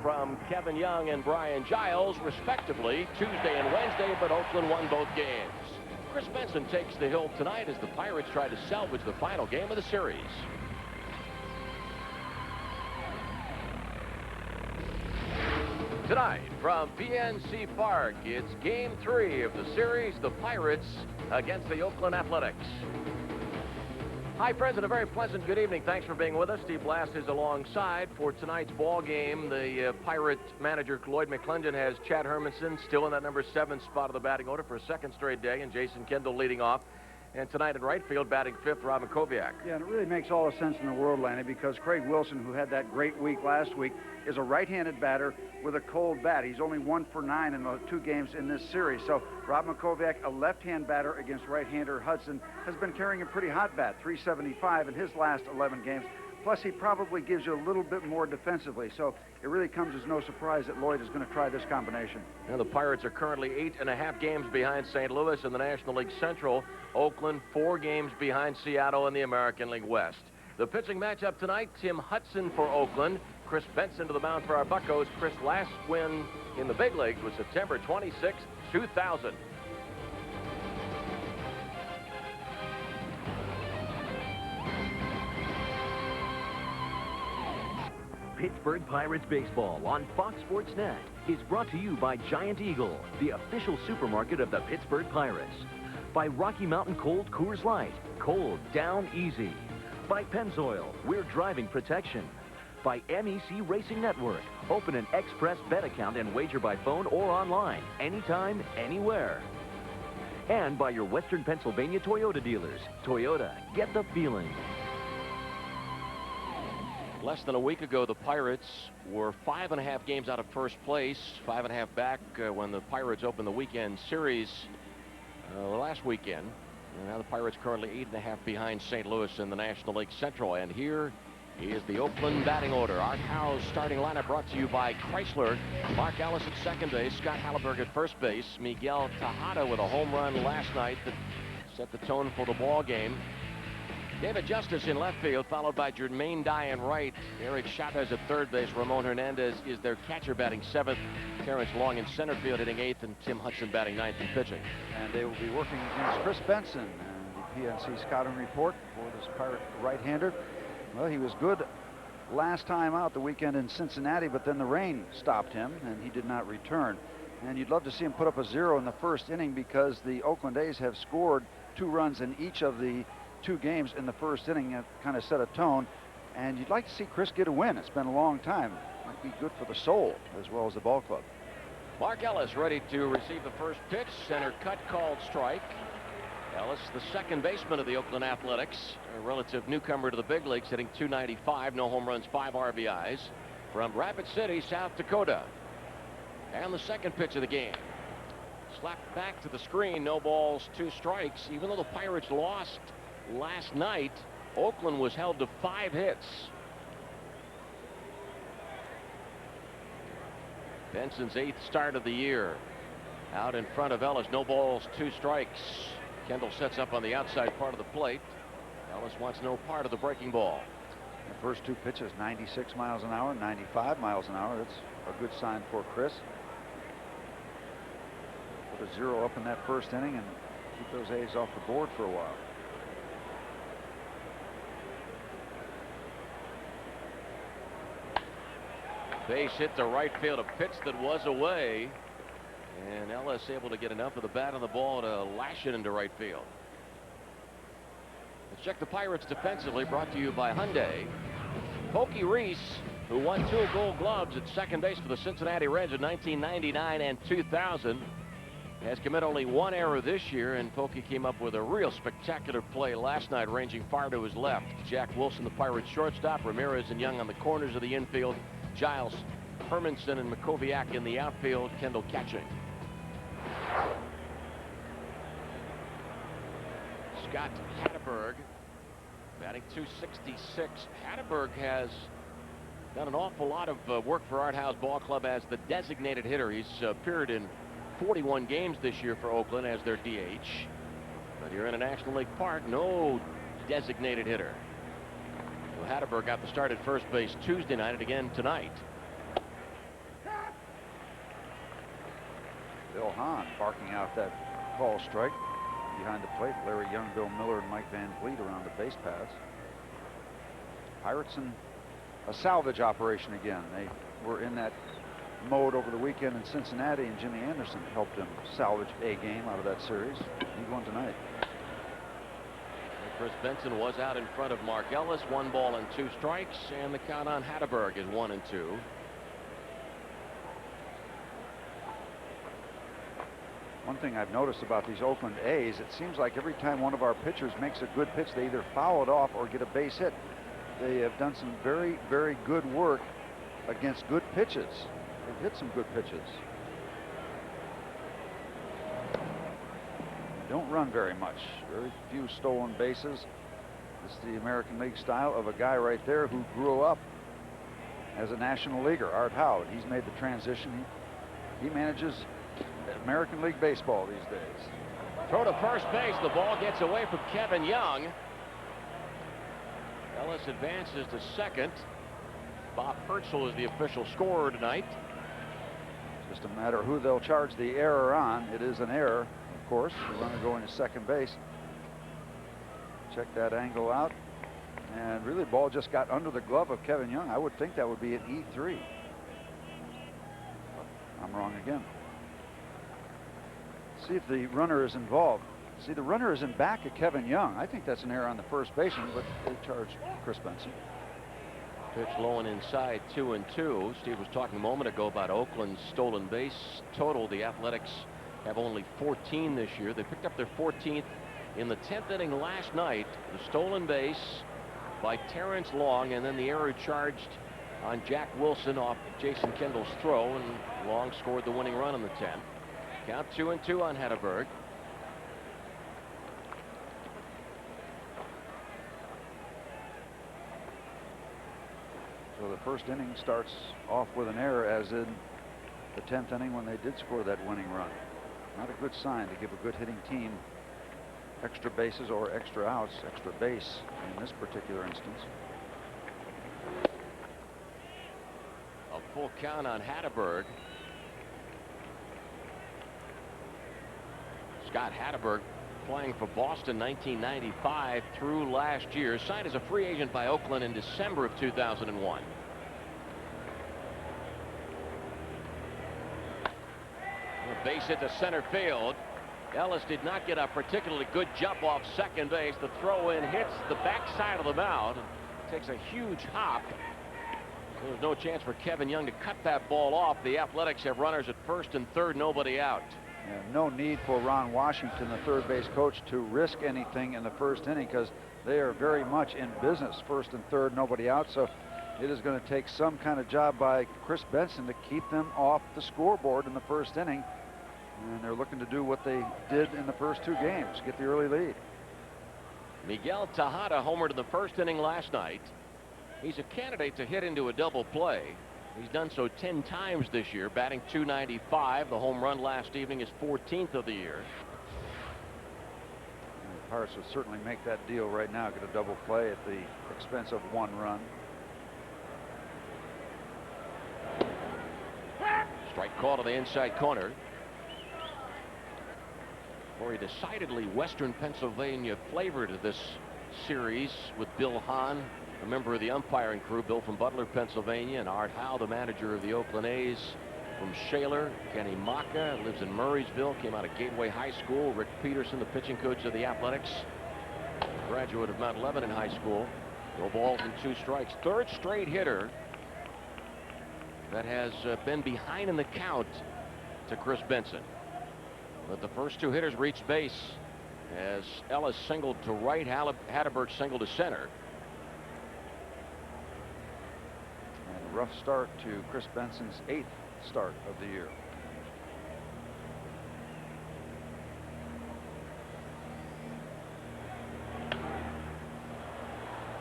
from Kevin Young and Brian Giles, respectively, Tuesday and Wednesday, but Oakland won both games. Chris Benson takes the hill tonight as the Pirates try to salvage the final game of the series. Tonight from PNC Park, it's Game 3 of the series, the Pirates against the Oakland Athletics. Hi, friends, and a very pleasant good evening. Thanks for being with us. Steve Blass is alongside for tonight's ball game. The Pirate manager, Lloyd McClendon, has Chad Hermanson still in that number 7 spot of the batting order for a second straight day, and Jason Kendall leading off. And tonight in right field, batting 5th, Robin Koviak. Yeah, and it really makes all the sense in the world, Lanny, because Craig Wilson, who had that great week last week, is a right-handed batter with a cold bat. He's only 1 for 9 in the 2 games in this series. So Rob Makoviak, a left-hand batter against right-hander Hudson, has been carrying a pretty hot bat, 375 in his last 11 games. Plus, he probably gives you a little bit more defensively. So it really comes as no surprise that Lloyd is going to try this combination. Now, the Pirates are currently 8.5 games behind St. Louis in the National League Central. Oakland 4 games behind Seattle in the American League West. The pitching matchup tonight, Tim Hudson for Oakland, Chris Benson to the mound for our Buccos. Chris' last win in the big leagues was September 26, 2000. Pittsburgh Pirates baseball on Fox Sports Net is brought to you by Giant Eagle, the official supermarket of the Pittsburgh Pirates. By Rocky Mountain Cold Coors Light, cold down easy. By Pennzoil, we're driving protection. By MEC Racing Network, open an Express Bet account and wager by phone or online, anytime, anywhere. And by your Western Pennsylvania Toyota dealers. Toyota, get the feeling. Less than a week ago, the Pirates were 5.5 games out of first place, 5.5 back when the Pirates opened the weekend series last weekend. And now the Pirates currently 8.5 behind St. Louis in the National League Central. And here is the Oakland batting order. Art Howe's starting lineup brought to you by Chrysler. Mark Ellis at second base, Scott Halleberg at first base, Miguel Tejada with a home run last night that set the tone for the ball game. David Justice in left field, followed by Jermaine Dye in right. Eric Chavez at third base. Ramon Hernandez is their catcher, batting 7th. Terrence Long in center field, hitting 8th, and Tim Hudson batting 9th and pitching. And they will be working against Chris Benson. And the PNC scouting report for this Pirate right-hander. Well, he was good last time out the weekend in Cincinnati, but then the rain stopped him, and he did not return. And you'd love to see him put up a 0 in the first inning because the Oakland A's have scored 2 runs in each of the 2 games in the first inning. That kind of set a tone, and you'd like to see Chris get a win. It's been a long time. Might be good for the soul as well as the ball club. Mark Ellis ready to receive the first pitch. Center cut, called strike. Ellis, the second baseman of the Oakland Athletics, a relative newcomer to the big leagues, hitting .295, no home runs, 5 RBIs, from Rapid City, South Dakota. And the second pitch of the game. Slapped back to the screen, no balls, 2 strikes. Even though the Pirates lost last night, Oakland was held to 5 hits. Benson's 8th start of the year. Out in front of Ellis, no balls, 2 strikes. Kendall sets up on the outside part of the plate. Ellis wants no part of the breaking ball. The first 2 pitches, 96 miles an hour, 95 miles an hour. That's a good sign for Chris. Put a 0 up in that first inning and keep those A's off the board for a while. Base hit to right field, a pitch that was away, and Ellis able to get enough of the bat on the ball to lash it into right field. Let's check the Pirates defensively, brought to you by Hyundai. Pokey Reese, who won 2 Gold Gloves at second base for the Cincinnati Reds in 1999 and 2000, has committed only 1 error this year, and Pokey came up with a real spectacular play last night, ranging far to his left. Jack Wilson, the Pirates shortstop, Ramirez and Young on the corners of the infield, Giles, Hermanson, and Makoviak in the outfield, Kendall catching. Scott Hatteberg batting .266. Hatteberg has done an awful lot of work for Art Howe's ball club as the designated hitter. He's appeared in 41 games this year for Oakland as their DH. But here in a National League Park, no designated hitter. So Hatteberg got the start at first base Tuesday night and again tonight. Bill Hahn barking out that call strike. Behind the plate, Larry Young, Bill Miller, and Mike Van Vliet around the base paths. Pirates in a salvage operation again. They were in that mode over the weekend in Cincinnati, and Jimmy Anderson helped them salvage a game out of that series. He won tonight. Chris Benson was out in front of Mark Ellis. 1 ball and 2 strikes, and the count on Hatteberg is 1-2. One thing I've noticed about these Oakland A's, it seems like every time one of our pitchers makes a good pitch, they either foul it off or get a base hit. They have done some very, very good work against good pitches. They've hit some good pitches. They don't run very much. Very few stolen bases. This is the American League style of a guy right there who grew up as a National Leaguer, Art Howard. He's made the transition. He manages American League Baseball these days. Throw to first base. The ball gets away from Kevin Young. Ellis advances to second. Bob Hertzl is the official scorer tonight. Just a matter of who they'll charge the error on. It is an error, of course. The runner going to second base. Check that angle out. And really, the ball just got under the glove of Kevin Young. I would think that would be an E3. I'm wrong again. See if the runner is involved. See, the runner is in back of Kevin Young. I think that's an error on the first baseman, but they charged Chris Benson. Pitch low and inside, 2-2. Steve was talking a moment ago about Oakland's stolen base total. The Athletics have only 14 this year. They picked up their 14th in the 10th inning last night. The stolen base by Terrence Long, and then the error charged on Jack Wilson off Jason Kendall's throw, and Long scored the winning run in the 10th. Count 2-2 on Hatteberg. So the first inning starts off with an error, as in the 10th inning when they did score that winning run. Not a good sign to give a good hitting team extra bases or extra outs, extra base in this particular instance. A full count on Hatteberg. Scott Hatteberg, playing for Boston 1995 through last year, signed as a free agent by Oakland in December of 2001. A base hit to center field. Ellis did not get a particularly good jump off second base. The throw in hits the backside of the mound. Takes a huge hop. There's no chance for Kevin Young to cut that ball off. The Athletics have runners at first and third, nobody out. And no need for Ron Washington, the third base coach, to risk anything in the first inning, because they are very much in business. First and third, nobody out. So it is going to take some kind of job by Chris Benson to keep them off the scoreboard in the first inning. And they're looking to do what they did in the first 2 games, get the early lead. Miguel Tejada homered in the first inning last night. He's a candidate to hit into a double play. He's done so 10 times this year, batting .295. The home run last evening is 14th of the year. And the Pirates would certainly make that deal right now, get a double play at the expense of 1 run. Strike call to the inside corner. For a decidedly Western Pennsylvania flavor to this series, with Bill Hahn, a member of the umpiring crew. Bill from Butler, Pennsylvania, and Art Howe, the manager of the Oakland A's from Shaler. Kenny Maka lives in Murraysville, came out of Gateway High School. Rick Peterson, the pitching coach of the Athletics, graduate of Mount Lebanon High School. No balls and 2 strikes. Third straight hitter that has been behind in the count to Chris Benson. But the first 2 hitters reached base as Ellis singled to right, Hatteberg singled to center. And a rough start to Chris Benson's 8th start of the year.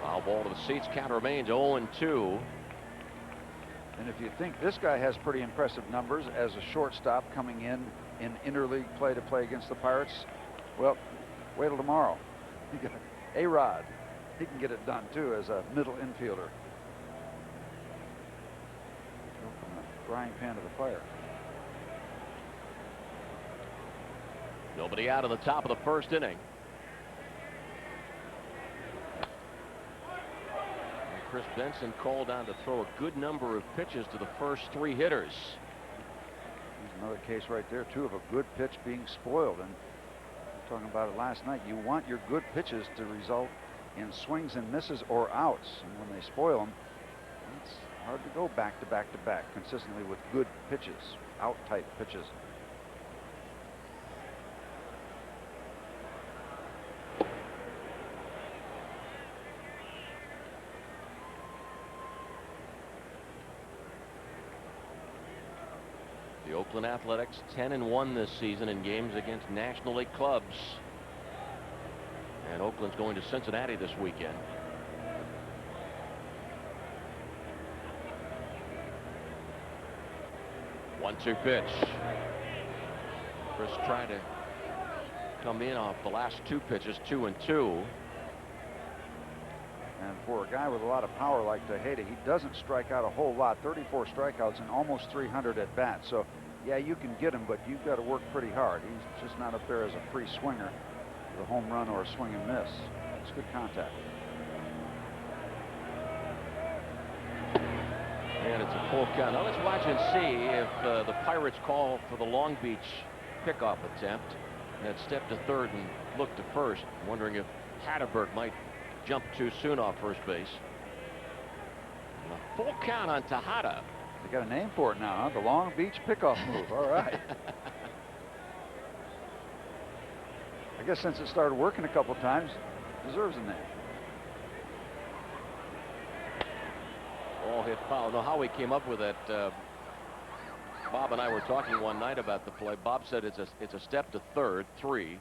Foul ball to the seats. Count remains 0-2. And if you think this guy has pretty impressive numbers as a shortstop coming in interleague play to play against the Pirates, well, wait till tomorrow. You got A-Rod. He can get it done too as a middle infielder. Go from the frying pan to the fire. Nobody out in the top of the first inning. And Chris Benson called on to throw a good number of pitches to the first 3 hitters. Here's another case right there, too, of a good pitch being spoiled. And we were talking about it last night. You want your good pitches to result in swings and misses or outs. And when they spoil them, it's hard to go back to back to back consistently with good pitches, out type pitches. The Oakland Athletics 10-1 this season in games against National League clubs. And Oakland's going to Cincinnati this weekend. One-two pitch. Chris tried to come in off the last 2 pitches, 2-2. And for a guy with a lot of power like Tejeda, he doesn't strike out a whole lot. 34 strikeouts and almost 300 at bats. So, yeah, you can get him, but you've got to work pretty hard. He's just not up there as a free swinger with a home run or a swing and miss. It's good contact. And it's a full count. Now let's watch and see if the Pirates call for the Long Beach pickoff attempt. And step to third and look to first. I'm wondering if Hatterberg might jump too soon off first base. And a full count on Tejeda. They got a name for it now, huh? The Long Beach pickoff move. All right. I guess since it started working a couple times, deserves a name. All hit foul. Know how he came up with that. Bob and I were talking one night about the play. Bob said it's a step to third, 3.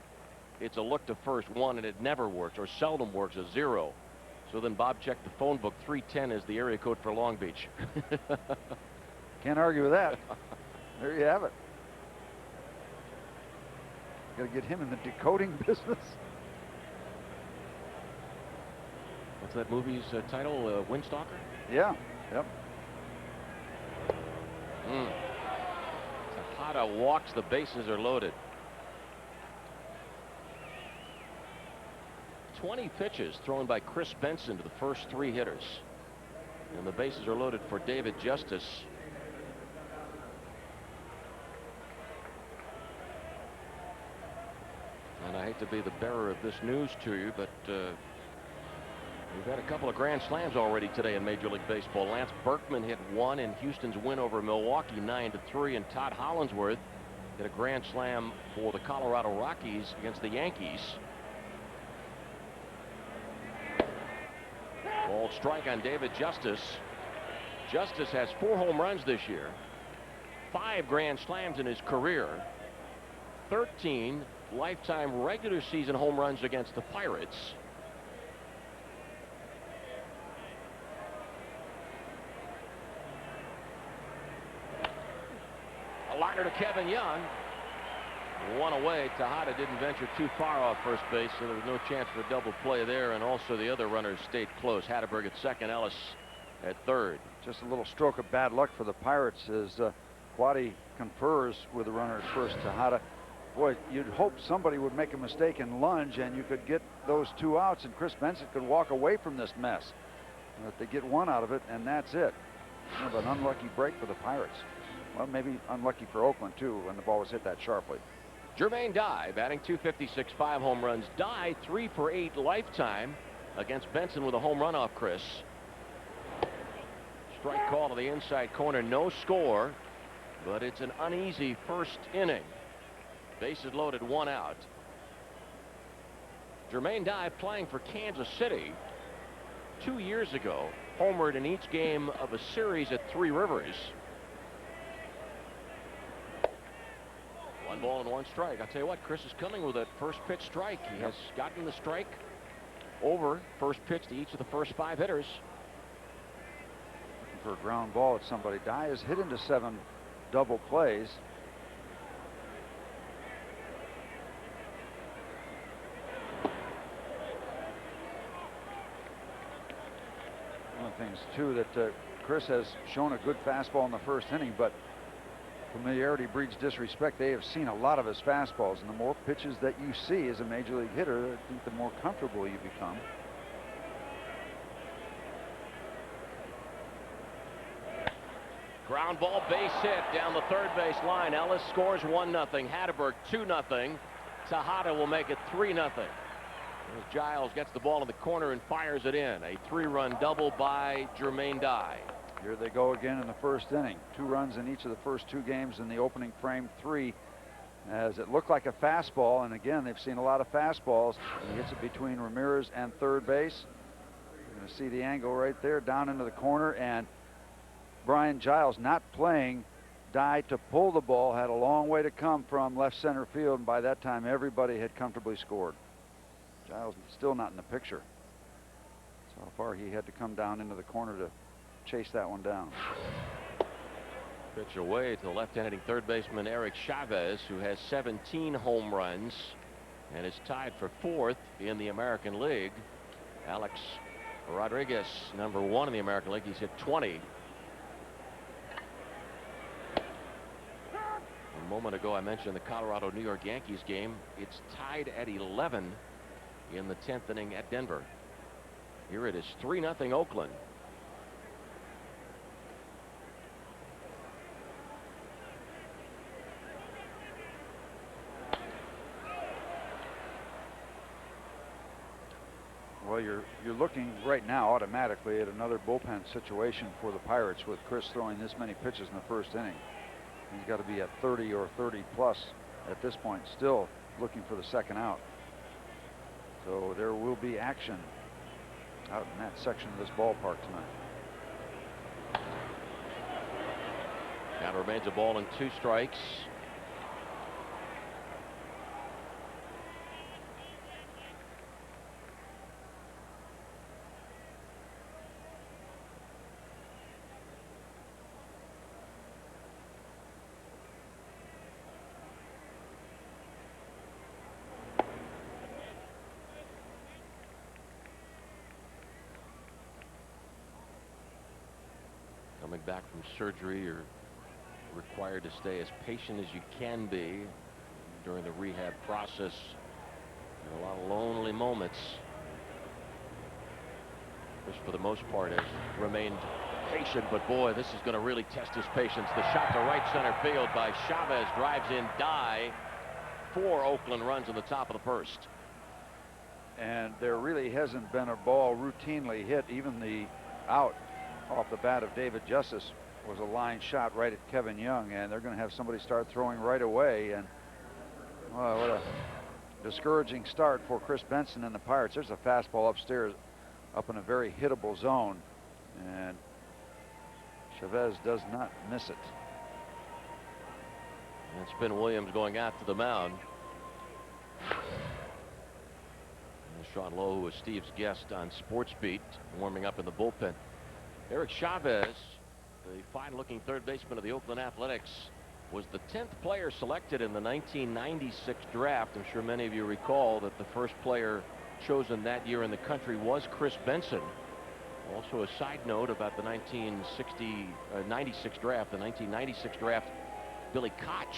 It's a look to first, 1, and it never works or seldom works, a 0. So then Bob checked the phone book. 310 is the area code for Long Beach. Can't argue with that. There you have it. Got to get him in the decoding business. What's that movie's title? Windstalker? Yeah. Yep. Tejeda walks. The bases are loaded. 20 pitches thrown by Chris Benson to the first 3 hitters. And the bases are loaded for David Justice. And I hate to be the bearer of this news to you, but we've had a couple of grand slams already today in Major League Baseball. Lance Berkman hit 1 in Houston's win over Milwaukee, 9-3, and Todd Hollandsworth hit a grand slam for the Colorado Rockies against the Yankees. Ball strike on David Justice. Justice has 4 home runs this year, 5 grand slams in his career, 13 lifetime regular season home runs against the Pirates. A liner to Kevin Young. 1 away. Tejeda didn't venture too far off first base, so there was no chance for a double play there, and also the other runners stayed close. Hatterberg at second, Ellis at third. Just a little stroke of bad luck for the Pirates as Quaddy confers with the runner at first. Tejeda, boy, you'd hope somebody would make a mistake and lunge, and you could get those 2 outs, and Chris Benson could walk away from this mess. But they get 1 out of it, and that's it. Kind of an unlucky break for the Pirates. Well, maybe unlucky for Oakland, too, when the ball was hit that sharply. Jermaine Dye batting .256, 5 home runs. Dye 3 for 8 lifetime against Benson with a home run off Chris. Strike call to the inside corner, no score, but it's an uneasy first inning. Bases loaded, 1 out. Jermaine Dye playing for Kansas City 2 years ago, homered in each game of a series at Three Rivers. 1 ball and 1 strike. I'll tell you what, Chris is coming with that first pitch strike. He has gotten the strike over first pitch to each of the first 5 hitters. Looking for a ground ball at somebody. Dye has hit into 7 double plays. One of the things, too, that Chris has shown a good fastball in the first inning, but Familiarity breeds disrespect. They have seen a lot of his fastballs, and the more pitches that you see as a major league hitter, I think the more comfortable you become. Ground ball, base hit down the third base line. Ellis scores 1-0. Hatteberg 2-0. Tejada will make it 3-0. As Giles gets the ball in the corner and fires it in. A 3-run double by Jermaine Dye. Here they go again in the first inning. 2 runs in each of the first 2 games in the opening frame. 3 as it looked like a fastball, and again they've seen a lot of fastballs. He hits it between Ramirez and third base. You're going to see the angle right there down into the corner, and Brian Giles not playing Dye to pull the ball, had a long way to come from left center field, and by that time everybody had comfortably scored. Giles still not in the picture. So far he had to come down into the corner to chase that one down. Pitch away to the left-handed third baseman Eric Chavez, who has 17 home runs and is tied for 4th in the American League. Alex Rodriguez, number 1 in the American League. He's hit 20. A moment ago I mentioned the Colorado-New York Yankees game. It's tied at 11 in the 10th inning at Denver. Here it is 3-0 Oakland. Well, you're looking right now automatically at another bullpen situation for the Pirates, with Chris throwing this many pitches in the first inning. He's got to be at 30 or 30 plus at this point, still looking for the second out. So there will be action out in that section of this ballpark tonight. Now remains a ball and 2 strikes. Coming back from surgery, you're required to stay as patient as you can be during the rehab process. There are a lot of lonely moments. Chris, for the most part, has remained patient, but boy, this is going to really test his patience. The shot to right center field by Chavez drives in Dye. 4 Oakland runs in the top of the first. And there really hasn't been a ball routinely hit. Even the out off the bat of David Justice was a line shot right at Kevin Young, and they're going to have somebody start throwing right away. And what a discouraging start for Chris Benson and the Pirates. There's a fastball upstairs up in a very hittable zone, and Chavez does not miss it. And it's been Williams going out to the mound. And Sean Lowe, who was Steve's guest on Sports Beat, warming up in the bullpen. Eric Chavez, the fine-looking third baseman of the Oakland Athletics, was the 10th player selected in the 1996 draft. I'm sure many of you recall that the first player chosen that year in the country was Chris Benson. Also, a side note about the 1996 draft. The 1996 draft, Billy Koch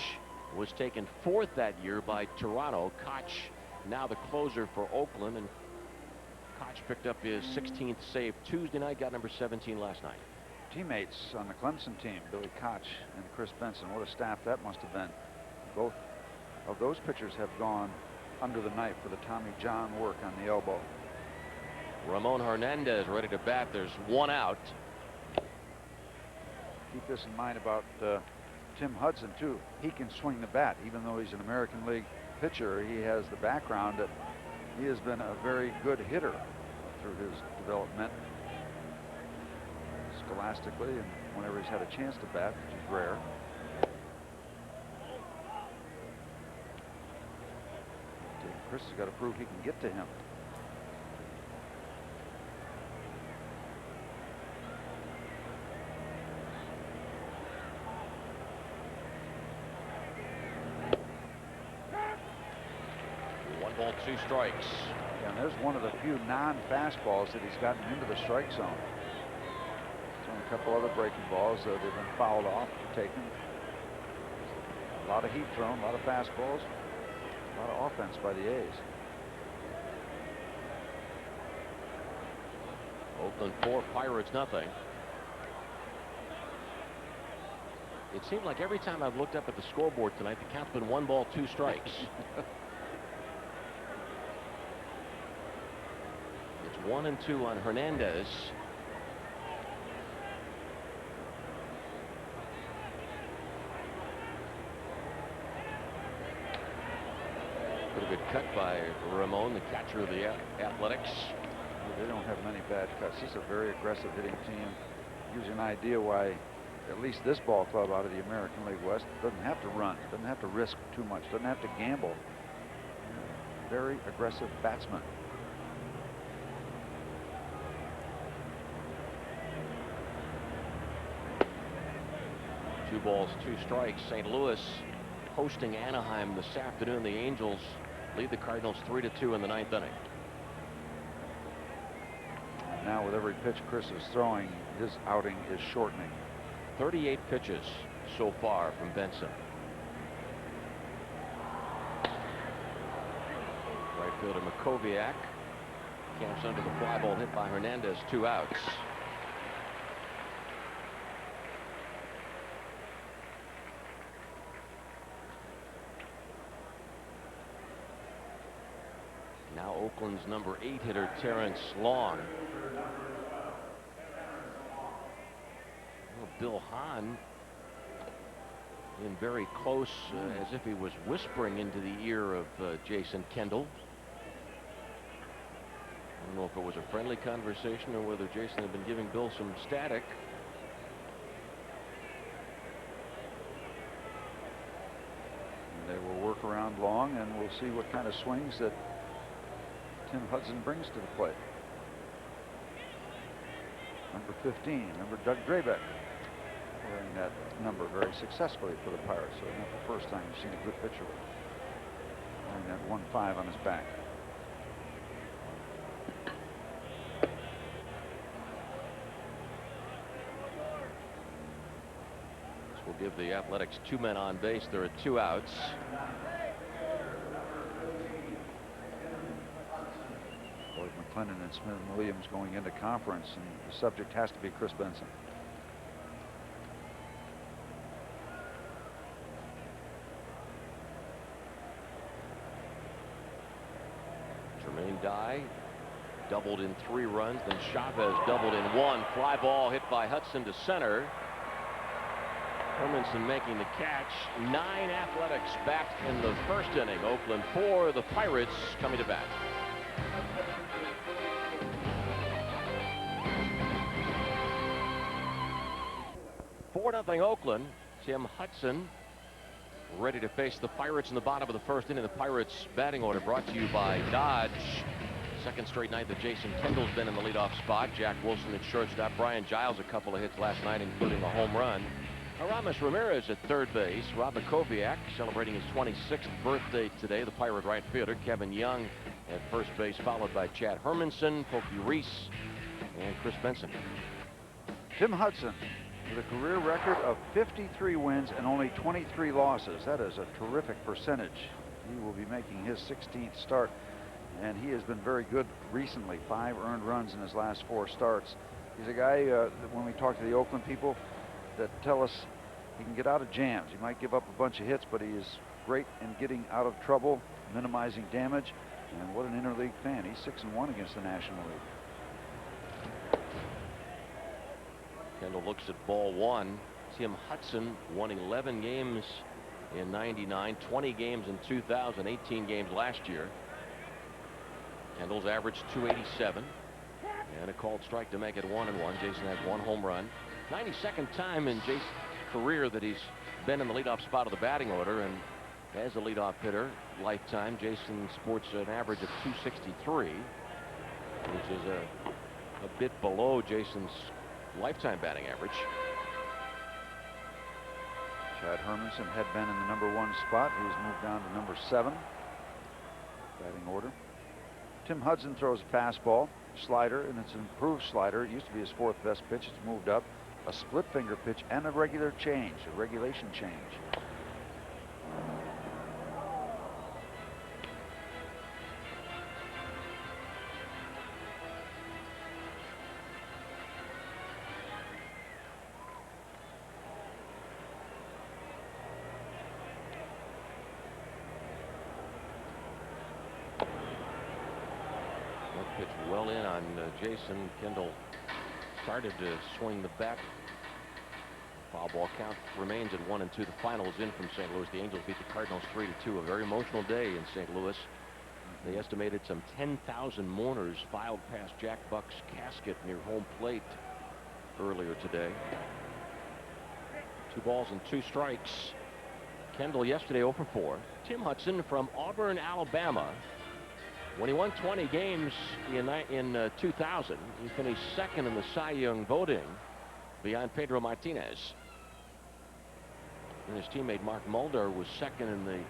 was taken 4th that year by Toronto. Koch now the closer for Oakland, and Koch picked up his 16th save Tuesday night, got number 17 last night. Teammates on the Clemson team, Billy Koch and Chris Benson. What a staff that must have been. Both of those pitchers have gone under the knife for the Tommy John work on the elbow. Ramon Hernandez ready to bat. There's 1 out. Keep this in mind about Tim Hudson too. He can swing the bat. Even though he's an American League pitcher, he has the background that he has been a very good hitter through his development scholastically, and whenever he's had a chance to bat, which is rare. Chris has got to prove he can get to him. One ball, 2 strikes. Yeah, and there's one of the few non-fastballs that he's gotten into the strike zone. There's only a couple other breaking balls, they've been fouled off, taken. lot of heat thrown, a lot of fastballs, a lot of offense by the A's. Oakland 4, Pirates nothing. It seemed like every time I've looked up at the scoreboard tonight, the count's been 1 ball, 2 strikes. It's 1-2 on Hernandez. Pretty good cut by Ramon, the catcher of the Athletics. They don't have many bad cuts. This is a very aggressive hitting team. Gives you an idea why at least this ball club out of the American League West doesn't have to run, doesn't have to risk too much, doesn't have to gamble. Very aggressive batsman. Two balls, 2 strikes. St. Louis hosting Anaheim this afternoon. The Angels lead the Cardinals 3-2 in the 9th inning. Now with every pitch Chris is throwing, his outing is shortening. 38 pitches so far from Benson. Right fielder Makoviak camps under the fly ball hit by Hernandez. 2 outs. Now Oakland's number 8 hitter Terrence Long. Well, Bill Hahn in very close, as if he was whispering into the ear of Jason Kendall. I don't know if it was a friendly conversation or whether Jason had been giving Bill some static. And they will work around Long, and we'll see what kind of swings that Tim Hudson brings to the plate. Number 15, number Doug Drabek, wearing that number very successfully for the Pirates. So not the first time you've seen a good pitcher wearing that 1-5 on his back. This will give the Athletics 2 men on base. There are 2 outs. McClendon and Smith and Williams going into conference, and the subject has to be Chris Benson. Jermaine Dye doubled in 3 runs, then Chavez doubled in 1. Fly ball hit by Hudson to center. Hermanson making the catch. 9 Athletics back in the 1st inning. Oakland 4, the Pirates coming to bat. Nothing Oakland. Tim Hudson ready to face the Pirates in the bottom of the 1st inning. The Pirates batting order brought to you by Dodge. 2nd straight night that Jason Kendall's been in the leadoff spot. Jack Wilson at shortstop. Brian Giles a couple of hits last night, including a home run. Aramis Ramirez at 3rd base. Rob Makoviak celebrating his 26th birthday today. The Pirate right fielder. Kevin Young at 1st base, followed by Chad Hermanson, Pokey Reese, and Chris Benson. Tim Hudson with a career record of 53 wins and only 23 losses. That is a terrific percentage. He will be making his 16th start, and he has been very good recently. 5 earned runs in his last 4 starts. He's a guy that when we talk to the Oakland people that tell us he can get out of jams. He might give up a bunch of hits, but he is great in getting out of trouble, minimizing damage. And what an interleague fan. He's 6-1 against the National League. Kendall looks at ball 1. Tim Hudson won 11 games in '99, 20 games in 2000, 18 games last year. Kendall's averaged .287 and a called strike to make it 1-1. Jason has 1 home run. 92nd time in Jason's career that he's been in the leadoff spot of the batting order, and as a leadoff hitter lifetime, Jason sports an average of .263, which is a bit below Jason's lifetime batting average. Chad Hermanson had been in the number 1 spot. He's moved down to number 7 batting order. Tim Hudson throws a fastball, slider, and it's an improved slider. It used to be his 4th best pitch. It's moved up. A split finger pitch and a regular change, a regulation change. Pitch well in on Jason. Kendall started to swing the bat. Foul ball count remains at 1-2. The finals in from St. Louis. The Angels beat the Cardinals 3-2. A very emotional day in St. Louis. They estimated some 10,000 mourners filed past Jack Buck's casket near home plate earlier today. 2 balls and 2 strikes. Kendall yesterday 0 for 4. Tim Hudson from Auburn, Alabama. When he won 20 games in 2000, he finished second in the Cy Young voting behind Pedro Martinez. And his teammate Mark Mulder was second in the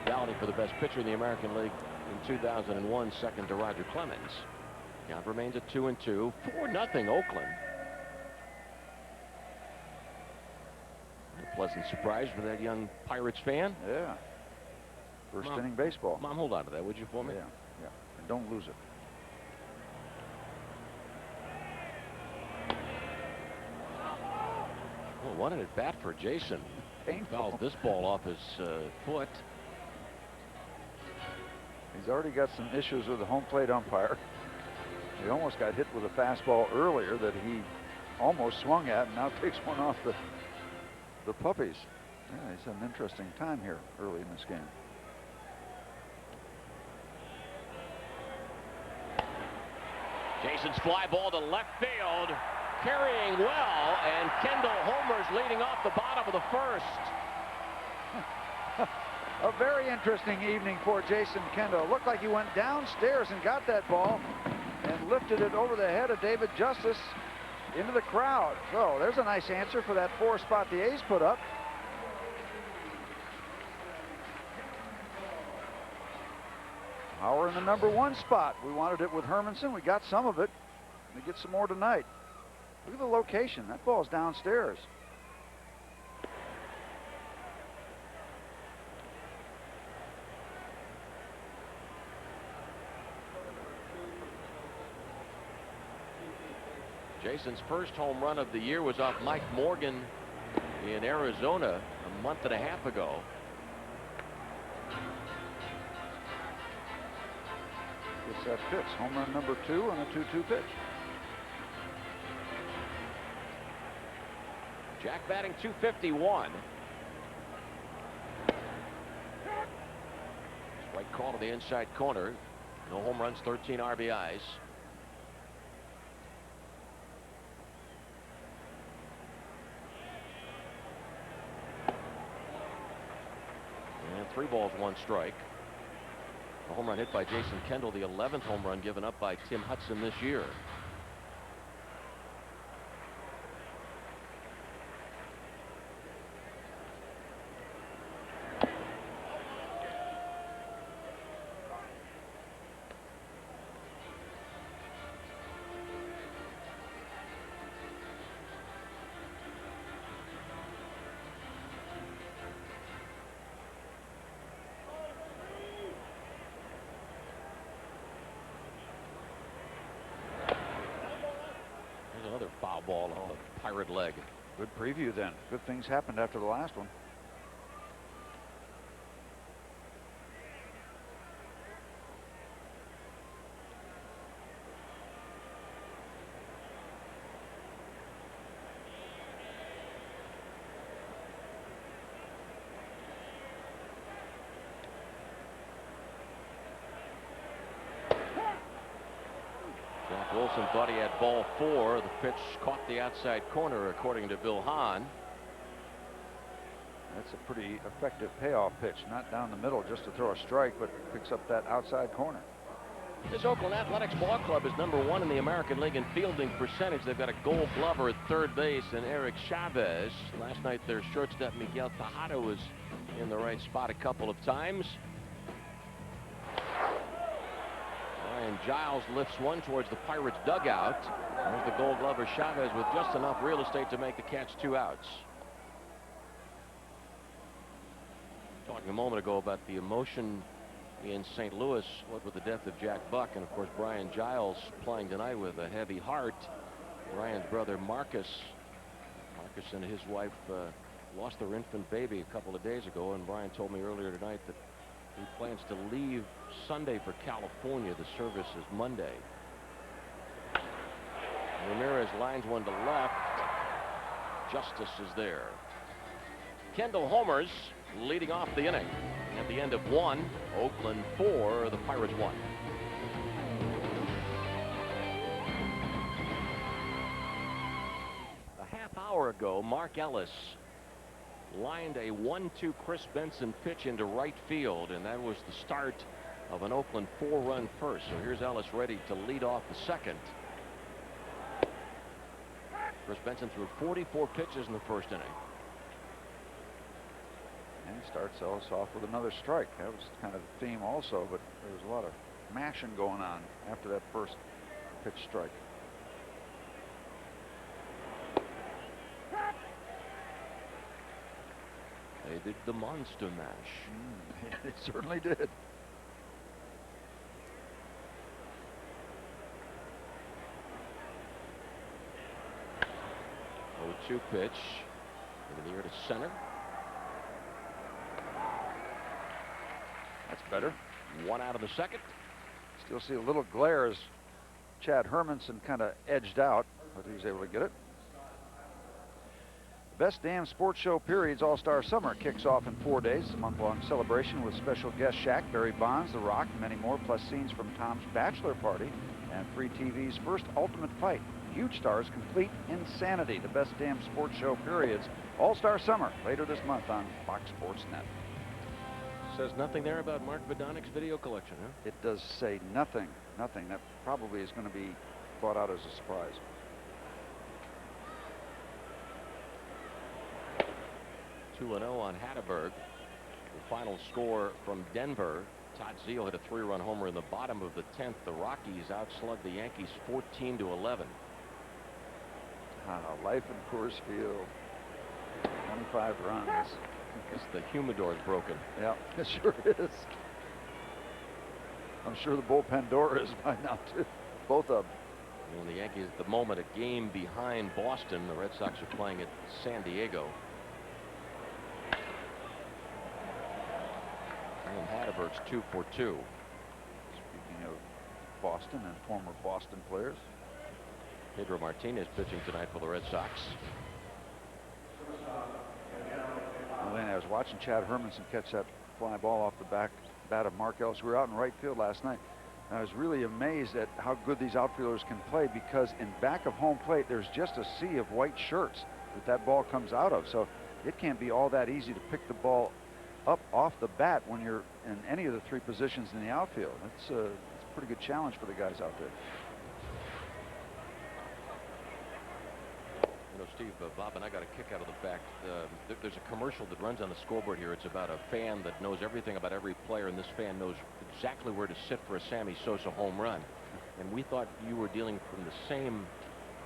balloting for the best pitcher in the American League in 2001, second to Roger Clemens. Count remains at 2-2. 4-0 Oakland. A pleasant surprise for that young Pirates fan. Yeah. First inning baseball. Mom, hold on to that, would you, for me? Yeah. Yeah. And don't lose it. Well, what an at bat for Jason. Painful. Fouls this ball off his foot. He's already got some issues with the home plate umpire. He almost got hit with a fastball earlier that he almost swung at, and now takes one off the puppies. Yeah, he's had an interesting time here early in this game. Jason's fly ball to left field, carrying well, and Kendall homers leading off the bottom of the first. A very interesting evening for Jason Kendall. Looked like he went downstairs and got that ball and lifted it over the head of David Justice into the crowd. So there's a nice answer for that 4 spot the A's put up. Hauer in the number 1 spot. We wanted it with Hermanson. We got some of it. We get some more tonight. Look at the location. That ball's downstairs. Jason's first home run of the year was off Mike Morgan in Arizona a month and a half ago. Gets that pitch. Home run number 2 on a 2-2 pitch. Jack batting .251. Strike call to the inside corner. No home runs, 13 RBIs. And 3 balls, 1 strike. A home run hit by Jason Kendall, the 11th home run given up by Tim Hudson this year. Foul ball on the Pirate leg. Good preview then. Good things happened after the last one. Wilson thought he had ball 4. The pitch caught the outside corner, according to Bill Hahn. That's a pretty effective payoff pitch. Not down the middle just to throw a strike, but picks up that outside corner. This Oakland Athletics ball club is number 1 in the American League in fielding percentage. They've got a Gold Glover at third base and Eric Chavez. Last night their shortstop Miguel Tejada was in the right spot a couple of times. And Giles lifts one towards the Pirates dugout. There's the Gold Glover Chavez with just enough real estate to make the catch 2 outs. talking a moment ago about the emotion in St. Louis, what with the death of Jack Buck, and of course Brian Giles playing tonight with a heavy heart. Brian's brother Marcus and his wife lost their infant baby a couple of days ago, and Brian told me earlier tonight that he plans to leave Sunday for California. The service is Monday. Ramirez lines one to left. Justice is there. Kendall homers, leading off the inning. At the end of 1, Oakland 4, the Pirates 1. A half hour ago, Mark Ellis lined a 1-2 Chris Benson pitch into right field, and that was the start of an Oakland 4-run first. So here's Ellis ready to lead off the second. Chris Benson threw 44 pitches in the first inning. And he starts Ellis off with another strike. That was kind of the theme also, but there was a lot of mashing going on after that first pitch strike. They did the monster mash. They certainly did. 0-2 pitch into the air to center. That's better. 1 out of the second. Still see a little glare as Chad Hermanson kind of edged out, but he was able to get it. Best Damn Sports Show Periods All-Star Summer kicks off in 4 days. A month-long celebration with special guest Shaq, Barry Bonds, The Rock, and many more, plus scenes from Tom's bachelor party and Free TV's first Ultimate Fight. Huge stars, complete insanity. The Best Damn Sports Show Periods All-Star Summer later this month on Fox Sports Net. Says nothing there about Mark Vodanik's video collection, huh? It does say nothing. Nothing. That probably is going to be brought out as a surprise. Two 2-0 on Hatteberg. The final score from Denver. Todd Zeile hit a 3-run homer in the bottom of the 10th. The Rockies outslugged the Yankees 14-11. Life in Coors Field. 25 runs. Guess the humidor's broken. Yeah, it sure is. I'm sure the bullpen door is by now too. Both of them. And the Yankees at the moment a game behind Boston. The Red Sox are playing at San Diego. And Hatteberg's 2 for 2. Speaking of Boston and former Boston players, Pedro Martinez pitching tonight for the Red Sox. I was watching Chad Hermanson catch that fly ball off the back bat of Mark Ellis. We were out in right field last night. I was really amazed at how good these outfielders can play, because in back of home plate there's just a sea of white shirts that ball comes out of. So it can't be all that easy to pick the ball up off the bat when you're in any of the 3 positions in the outfield. It's a pretty good challenge for the guys out there. You know, Steve, Bob and I got a kick out of the fact there's a commercial that runs on the scoreboard here. It's about a fan that knows everything about every player, and this fan knows exactly where to sit for a Sammy Sosa home run. And we thought you were dealing from the same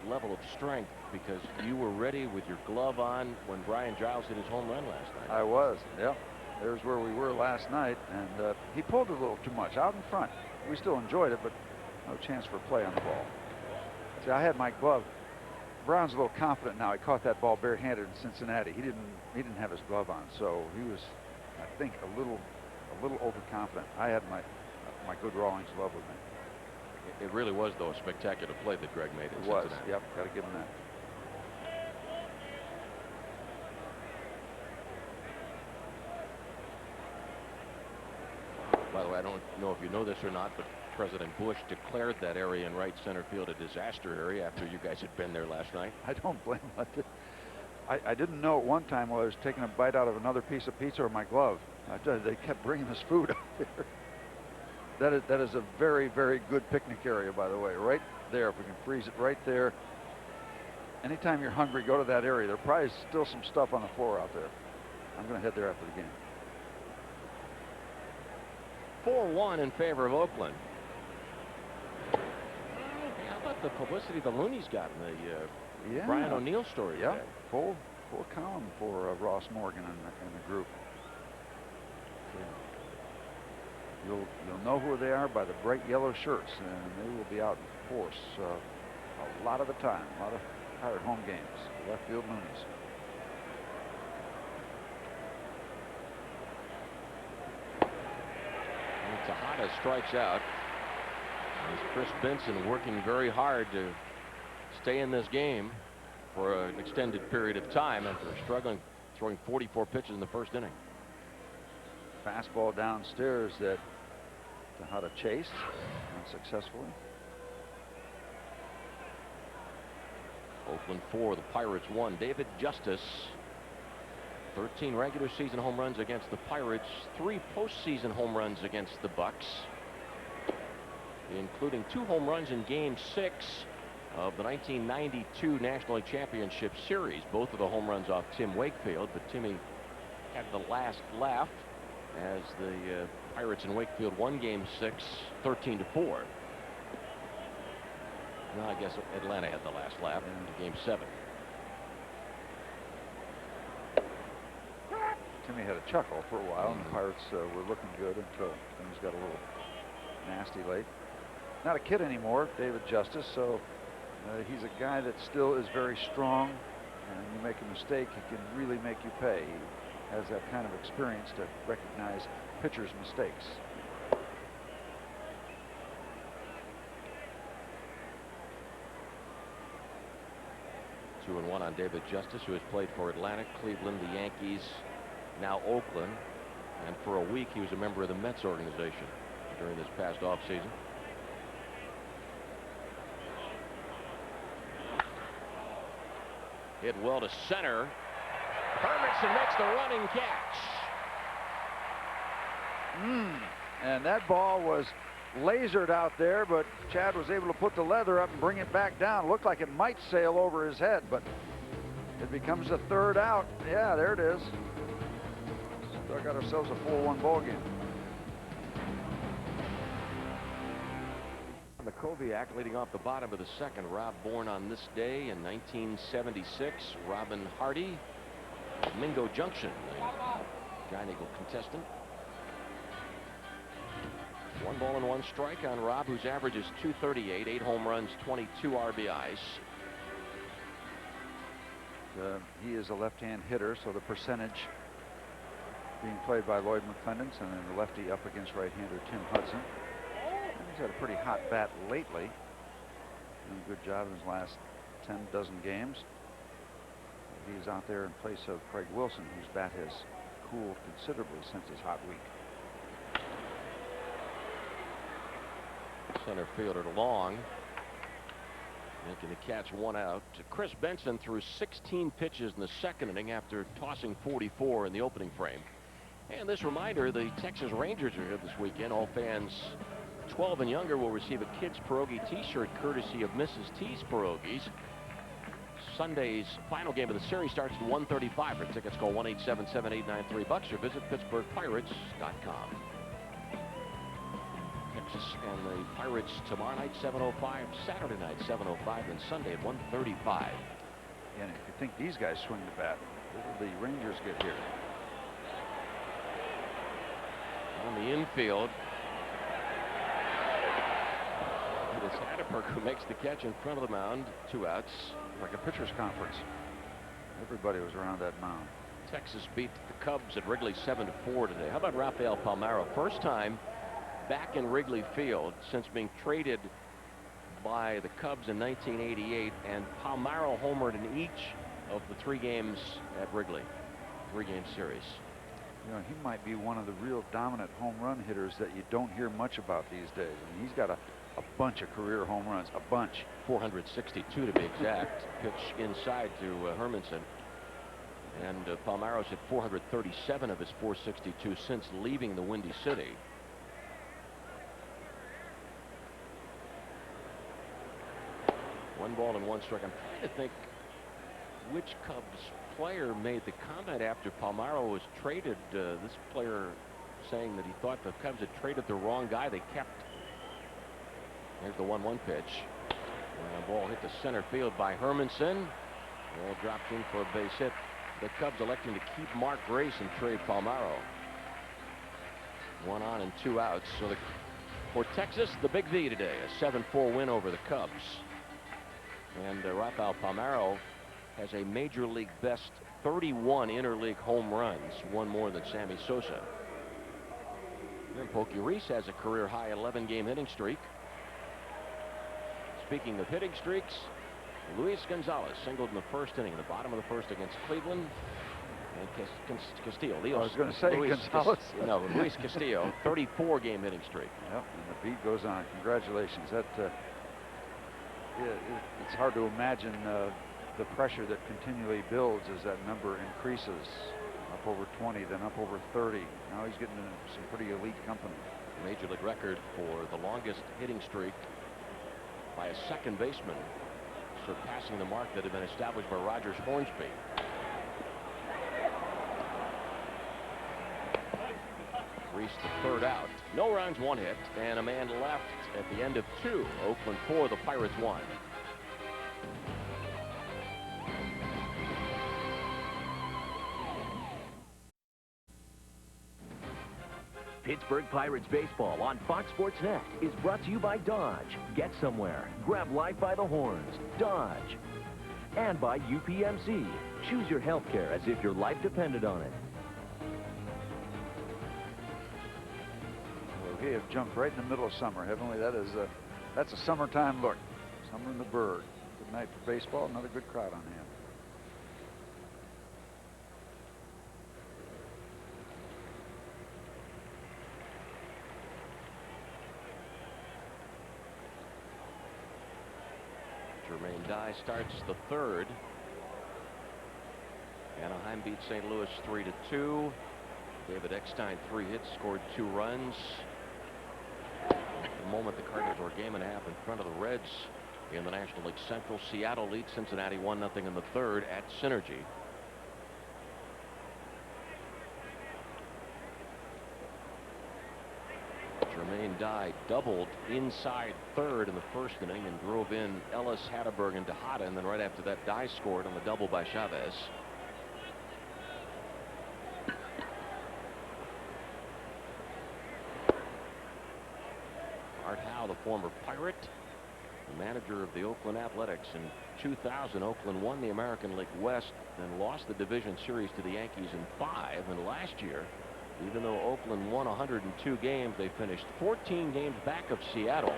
level of strength, because you were ready with your glove on when Brian Giles hit his home run last night. I was, yeah. There's where we were last night, and he pulled it a little too much out in front. We still enjoyed it, but no chance for play on the ball. See, I had my glove. Brown's a little confident now. He caught that ball barehanded in Cincinnati. He didn't have his glove on, so he was, I think, a little overconfident. I had my good Rawlings glove with me. It really was, though, a spectacular play that Greg made in Cincinnati. Cincinnati. Yep, got to give him that. By the way, I don't know if you know this or not, but President Bush declared that area in right center field a disaster area after you guys had been there last night. I don't blame him. I didn't know at one time while I was taking a bite out of another piece of pizza or my glove. They kept bringing this food up there. That is a very, very good picnic area, by the way. Right there, if we can freeze it right there. Anytime you're hungry, go to that area. There probably is still some stuff on the floor out there. I'm going to head there after the game. 4-1 in favor of Oakland. Hey, how about the publicity the Looney's got in the Brian O'Neill story? Yeah, today? full column for Ross Morgan and the group. You'll know who they are by the bright yellow shirts, and they will be out in force a lot of the time. A lot of Pirate home games. Left field Moonies. Tejada strikes out. As Chris Benson working very hard to stay in this game for an extended period of time after struggling, throwing 44 pitches in the first inning. Fastball downstairs that Tejada chased unsuccessfully. Oakland 4, the Pirates 1. David Justice, 13 regular season home runs against the Pirates, 3 postseason home runs against the Bucks, including 2 home runs in Game 6 of the 1992 National League Championship Series. Both of the home runs off Tim Wakefield, but Timmy had the last laugh as the Pirates in Wakefield won Game 6 13-4. No, I guess Atlanta had the last laugh in Game 7. Timmy had a chuckle for a while, and the Pirates were looking good until things got a little nasty late. Not a kid anymore, David Justice, so he's a guy that still is very strong, and you make a mistake, he can really make you pay. He has that kind of experience to recognize pitchers' mistakes. Two and one on David Justice, who has played for Atlanta, Cleveland, the Yankees, now Oakland, and for a week he was a member of the Mets organization during this past offseason. Hit well to center. Hermanson makes the running catch. And that ball was lasered out there, but Chad was able to put the leather up and bring it back down. Looked like it might sail over his head, but it becomes the third out. Yeah, there it is. Still got ourselves a 4-1 ball game. Makoviak leading off the bottom of the second. Rob born on this day in 1976. Robin Hardy, Mingo Junction, the Giant Eagle contestant. 1 ball and 1 strike on Rob, whose average is .238, 8 home runs, 22 RBIs. He is a left-hand hitter, so the percentage being played by Lloyd McClendon, and then the lefty up against right-hander Tim Hudson. And he's had a pretty hot bat lately. Doing a good job in his last 10 dozen games. He's out there in place of Craig Wilson, whose bat has cooled considerably since his hot week. Center fielder Long making the catch, 1 out. Chris Benson threw 16 pitches in the second inning after tossing 44 in the opening frame. And this reminder, the Texas Rangers are here this weekend. All fans 12 and younger will receive a Kids Pierogi t-shirt courtesy of Mrs. T's Pierogies. Sunday's final game of the series starts at 1:35. For tickets, call 1-877-893-BUCKS or visit PittsburghPirates.com. Texas and the Pirates tomorrow night 7:05, Saturday night 7:05, and Sunday at 1:35. And if you think these guys swing the bat, where will the Rangers get here? On the infield, it is Hatteberg who makes the catch in front of the mound. 2 outs. Like a pitcher's conference. Everybody was around that mound. Texas beat the Cubs at Wrigley 7-4 today. How about Rafael Palmeiro? First time back in Wrigley Field since being traded by the Cubs in 1988, and Palmeiro homered in each of the 3 games at Wrigley. 3-game series. You know, he might be one of the real dominant home run hitters that you don't hear much about these days. I mean, he's got a bunch of career home runs, a bunch. 462 to be exact. Pitch inside to Hermanson. And Palmeiro's hit 437 of his 462 since leaving the Windy City. One ball and 1 strike. I'm trying to think which Cubs player made the comment after Palmeiro was traded. This player saying that he thought the Cubs had traded the wrong guy. They kept. There's the 1-1 pitch. Ball hit to center field by Hermanson. Ball dropped in for a base hit. The Cubs electing to keep Mark Grace and trade Palmeiro. 1 on and 2 outs. So for Texas, the big V today, a 7-4 win over the Cubs. And Rafael Palmeiro has a major league best 31 interleague home runs, one more than Sammy Sosa. And Pokey Reese has a career high 11-game hitting streak. Speaking of hitting streaks, Luis Gonzalez singled in the first inning, in the bottom of the first against Cleveland. And Castillo. I was going to say Gonzalez. Luis Castillo, 34-game hitting streak. Yep, and the beat goes on. Congratulations. That it's hard to imagine the pressure that continually builds as that number increases. Up over 20, then up over 30. Now he's getting into some pretty elite company. Major league record for the longest hitting streak by a second baseman, surpassing the mark that had been established by Rogers Hornsby. Reese the third out. No runs, 1 hit, and a man left at the end of 2. Oakland 4, the Pirates 1. Pittsburgh Pirates baseball on Fox Sports Net is brought to you by Dodge. Get somewhere. Grab life by the horns. Dodge. And by UPMC. Choose your health care as if your life depended on it. Well, we have jumped right in the middle of summer, haven't we? That's a summertime look. Summer in the Berg. Good night for baseball. Another good crowd on hand. Jermaine Dye starts the third. Anaheim beat St. Louis 3-2. David Eckstein 3 hits, scored 2 runs. At the moment, the Cardinals are a game and a half in front of the Reds in the National League Central. Seattle leads Cincinnati 1-0 in the third at Synergy. Jermaine Dye doubled inside third in the first inning and drove in Ellis, Hatterberg, and Tejada, and then right after that, Dye scored on the double by Chavez. Art Howe, the former Pirate, the manager of the Oakland Athletics. In 2000, Oakland won the American League West, then lost the division series to the Yankees in 5, and last year, even though Oakland won 102 games, they finished 14 games back of Seattle.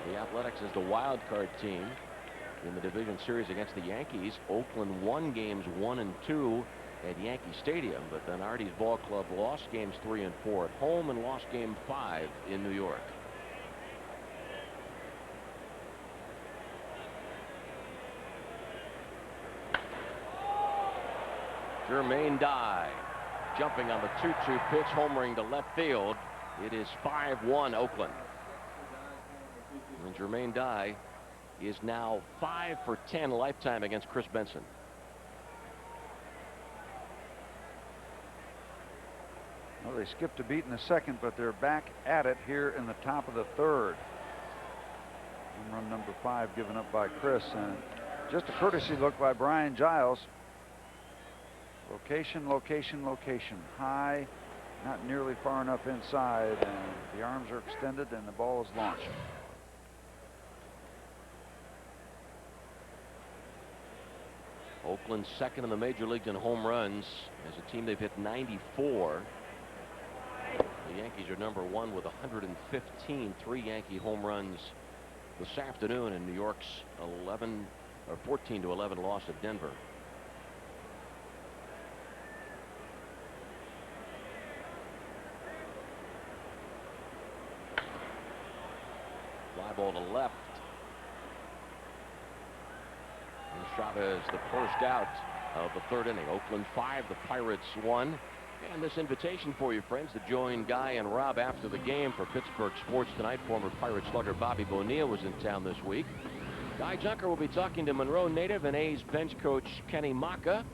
The Athletics is the wild card team in the division series against the Yankees. Oakland won games 1 and 2 at Yankee Stadium, but then Artie's ball club lost games 3 and 4 at home and lost game 5 in New York. Jermaine Dye jumping on the 2-2 pitch, homering to left field. It is 5-1 Oakland. And Jermaine Dye is now 5 for 10 lifetime against Chris Benson. Well, they skipped a beat in the second, but they're back at it here in the top of the third. Home run number 5 given up by Chris, and just a courtesy look by Brian Giles. Location, location, location. High, not nearly far enough inside, and the arms are extended and the ball is launched. Oakland second in the major leagues in home runs. As a team, they've hit 94. The Yankees are number 1 with 115. 3 Yankee home runs this afternoon in New York's 14-11 loss at Denver. Fly ball to left. And Chavez the first out of the third inning. Oakland 5, the Pirates 1. And this invitation for you, friends, to join Guy and Rob after the game for Pittsburgh Sports Tonight. Former Pirate slugger Bobby Bonilla was in town this week. Guy Junker will be talking to Monroe native and A's bench coach Kenny Maka.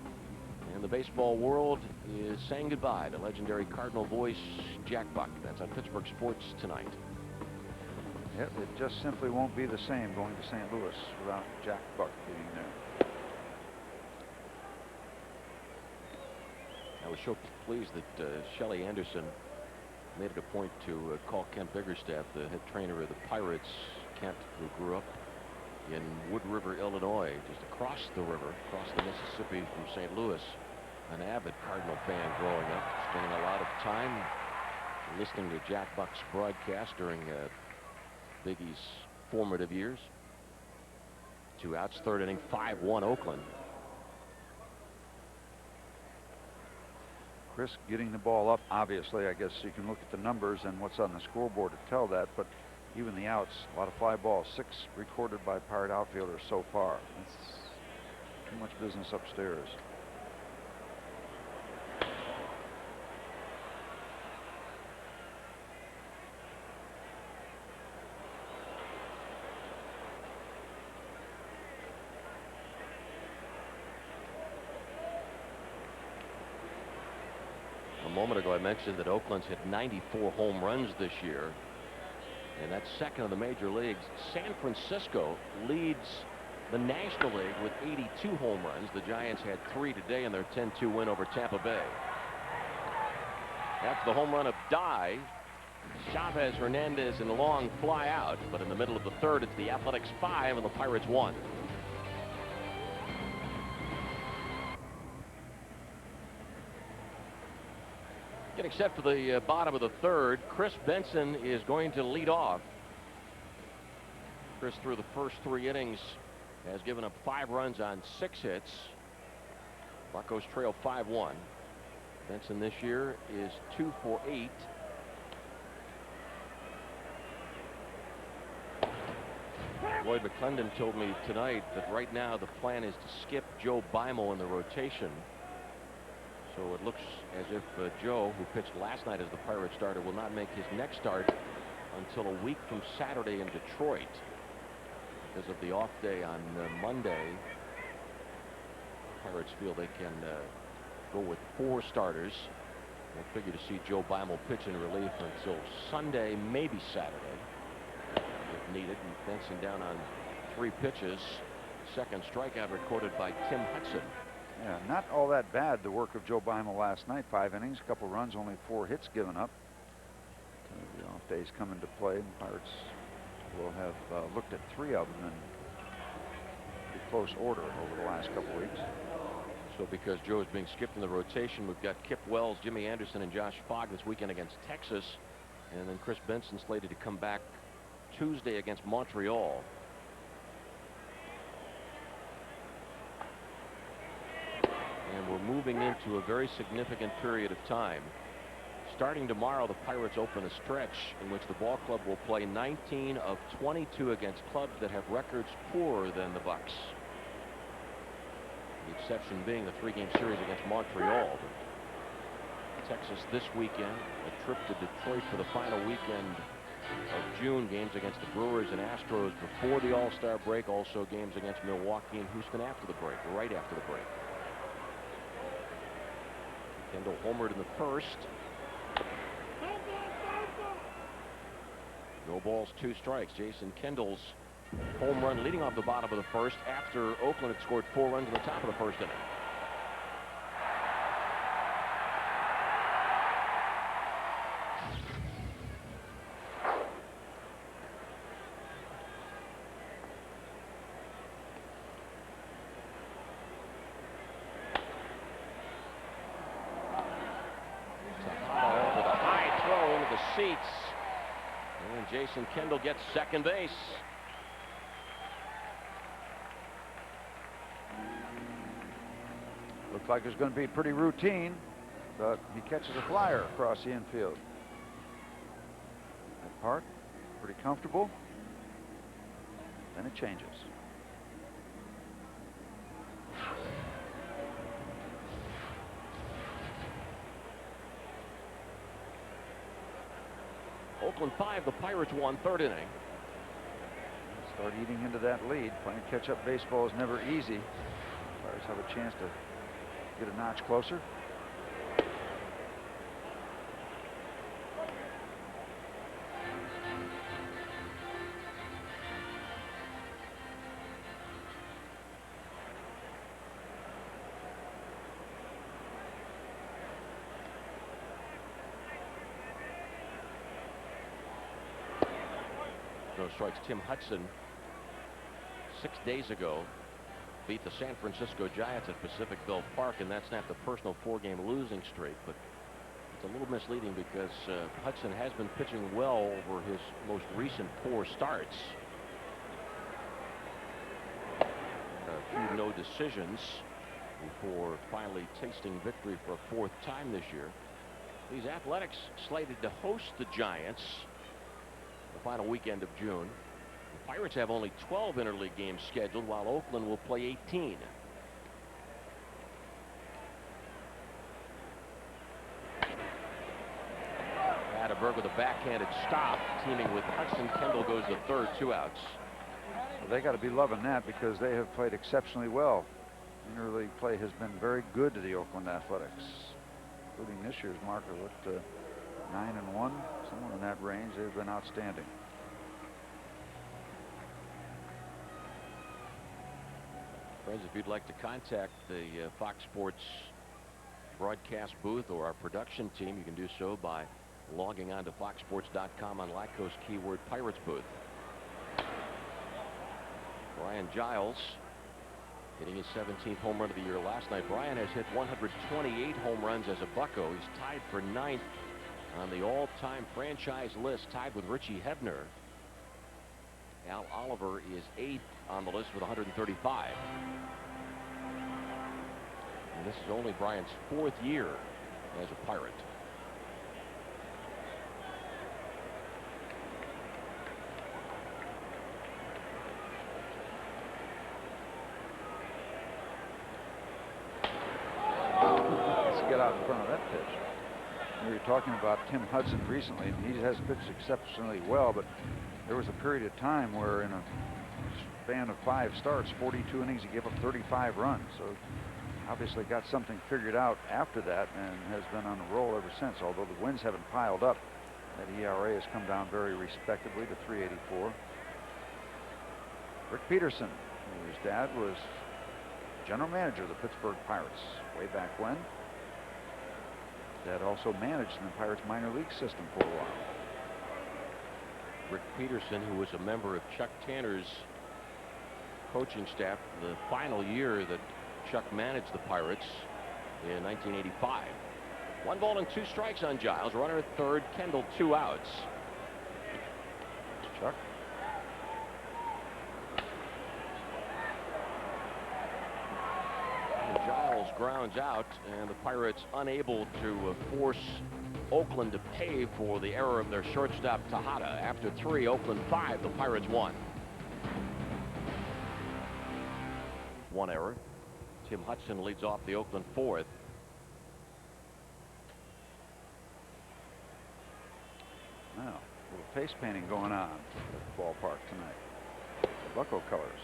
And the baseball world is saying goodbye to legendary Cardinal voice Jack Buck. That's on Pittsburgh Sports Tonight. Yep, it just simply won't be the same going to St. Louis without Jack Buck being there. I was so pleased that Shelley Anderson made it a point to call Kent Biggerstaff, the head trainer of the Pirates. Kent, who grew up in Wood River, Illinois, just across the river, across the Mississippi from St. Louis. An avid Cardinal fan growing up, spending a lot of time listening to Jack Buck's broadcast during Biggie's formative years. 2 outs, 3rd inning, 5-1 Oakland. Chris getting the ball up, obviously. I guess you can look at the numbers and what's on the scoreboard to tell that, but even the outs, a lot of fly balls, 6 recorded by Pirate outfielders so far. That's too much business upstairs. A moment ago I mentioned that Oakland's hit 94 home runs this year, and that's second in the major leagues. San Francisco leads the National League with 82 home runs. The Giants had 3 today in their 10-2 win over Tampa Bay. After the home run of Dye, Chavez, Hernandez, and Long fly out, but in the middle of the 3rd, it's the Athletics 5 and the Pirates 1. Getting set for the bottom of the 3rd, Chris Benson is going to lead off. Chris, through the first 3 innings, has given up 5 runs on 6 hits. Buccos trail 5-1. Benson this year is 2 for 8. Lloyd McClendon told me tonight that right now the plan is to skip Joe Beimel in the rotation. So it looks as if Joe, who pitched last night as the Pirate starter, will not make his next start until a week from Saturday in Detroit because of the off day on Monday. Pirates feel they can go with 4 starters. They'll figure to see Joe Beimel pitch in relief until Sunday, maybe Saturday, if needed. And Benson down on 3 pitches. Second strikeout recorded by Tim Hudson. Yeah, not all that bad, the work of Joe Beimel last night. 5 innings, a couple runs, only 4 hits given up. The off days come into play, and Pirates will have looked at 3 of them in pretty close order over the last couple weeks. So because Joe is being skipped in the rotation, we've got Kip Wells, Jimmy Anderson, and Josh Fogg this weekend against Texas. And then Chris Benson slated to come back Tuesday against Montreal. And we're moving into a very significant period of time. Starting tomorrow, the Pirates open a stretch in which the ball club will play 19 of 22 against clubs that have records poorer than the Bucks. The exception being the 3-game series against Montreal. Texas this weekend, a trip to Detroit for the final weekend of June. Games against the Brewers and Astros before the All-Star break. Also games against Milwaukee and Houston after the break, right after the break. Kendall homered in the 1st. No balls, 2 strikes. Jason Kendall's home run leading off the bottom of the 1st after Oakland had scored 4 runs in the top of the 1st inning. Jason Kendall gets second base. Looks like it's going to be pretty routine, but he catches a flyer across the infield. That part, pretty comfortable. Then it changes. Oakland 5, the Pirates 1, 3rd inning. Start eating into that lead. Playing catch-up baseball is never easy. Pirates have a chance to get a notch closer. no strikes. Tim Hudson 6 days ago beat the San Francisco Giants at Pacific Park, and that snapped a personal 4-game losing streak. But it's a little misleading because Hudson has been pitching well over his most recent 4 starts. A few no decisions before finally tasting victory for a 4th time this year. These Athletics slated to host the Giants the final weekend of June. The Pirates have only 12 interleague games scheduled, while Oakland will play 18. Frattere with a backhanded stop, teaming with Hudson. Kendall goes to third, 2 outs. Well, they got to be loving that because they have played exceptionally well. Interleague play has been very good to the Oakland Athletics, including this year's marker. Looked 9-1, somewhere in that range. They've been outstanding. Friends, if you'd like to contact the Fox Sports broadcast booth or our production team, you can do so by logging on to foxsports.com on Lycos keyword Pirates booth. Brian Giles hitting his 17th home run of the year last night. Brian has hit 128 home runs as a Bucco. He's tied for 9th on the all-time franchise list, tied with Richie Hebner. Al Oliver is 8th on the list with 135. And this is only Brian's 4th year as a Pirate. Get out in front of that pitch. We were talking about Tim Hudson recently, and he has pitched exceptionally well, but there was a period of time where in a span of 5 starts, 42 innings, he gave up 35 runs. So obviously got something figured out after that and has been on a roll ever since. Although the wins haven't piled up, that ERA has come down very respectably to 3.84. Rick Peterson, whose dad was general manager of the Pittsburgh Pirates way back when. That also managed in the Pirates minor league system for a while. Rick Peterson, who was a member of Chuck Tanner's coaching staff the final year that Chuck managed the Pirates in 1985. 1 ball and 2 strikes on Giles. Runner at third, Kendall, 2 outs. Chuck. Giles grounds out, and the Pirates unable to force Oakland to pay for the error of their shortstop Tejada. After 3, Oakland 5, the Pirates 1. 1 error. Tim Hudson leads off the Oakland 4th. Now, a little face painting going on at the ballpark tonight. The Bucco colors.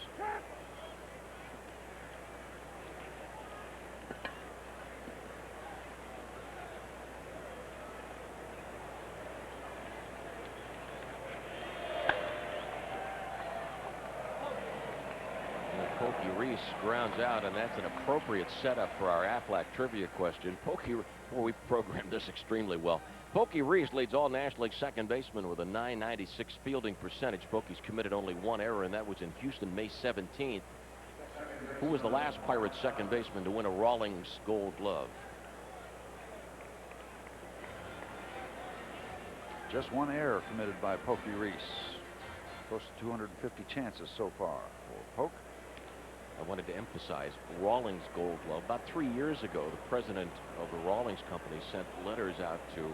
Pokey Reese grounds out, and that's an appropriate setup for our Aflac trivia question. Well, we programmed this extremely well. Pokey Reese leads all National League second basemen with a .996 fielding percentage. Pokey's committed only 1 error, and that was in Houston, May 17th. Who was the last Pirates second baseman to win a Rawlings Gold Glove? Just 1 error committed by Pokey Reese. Close to 250 chances so far for Poke. I wanted to emphasize Rawlings Gold Glove. About 3 years ago, the president of the Rawlings Company sent letters out to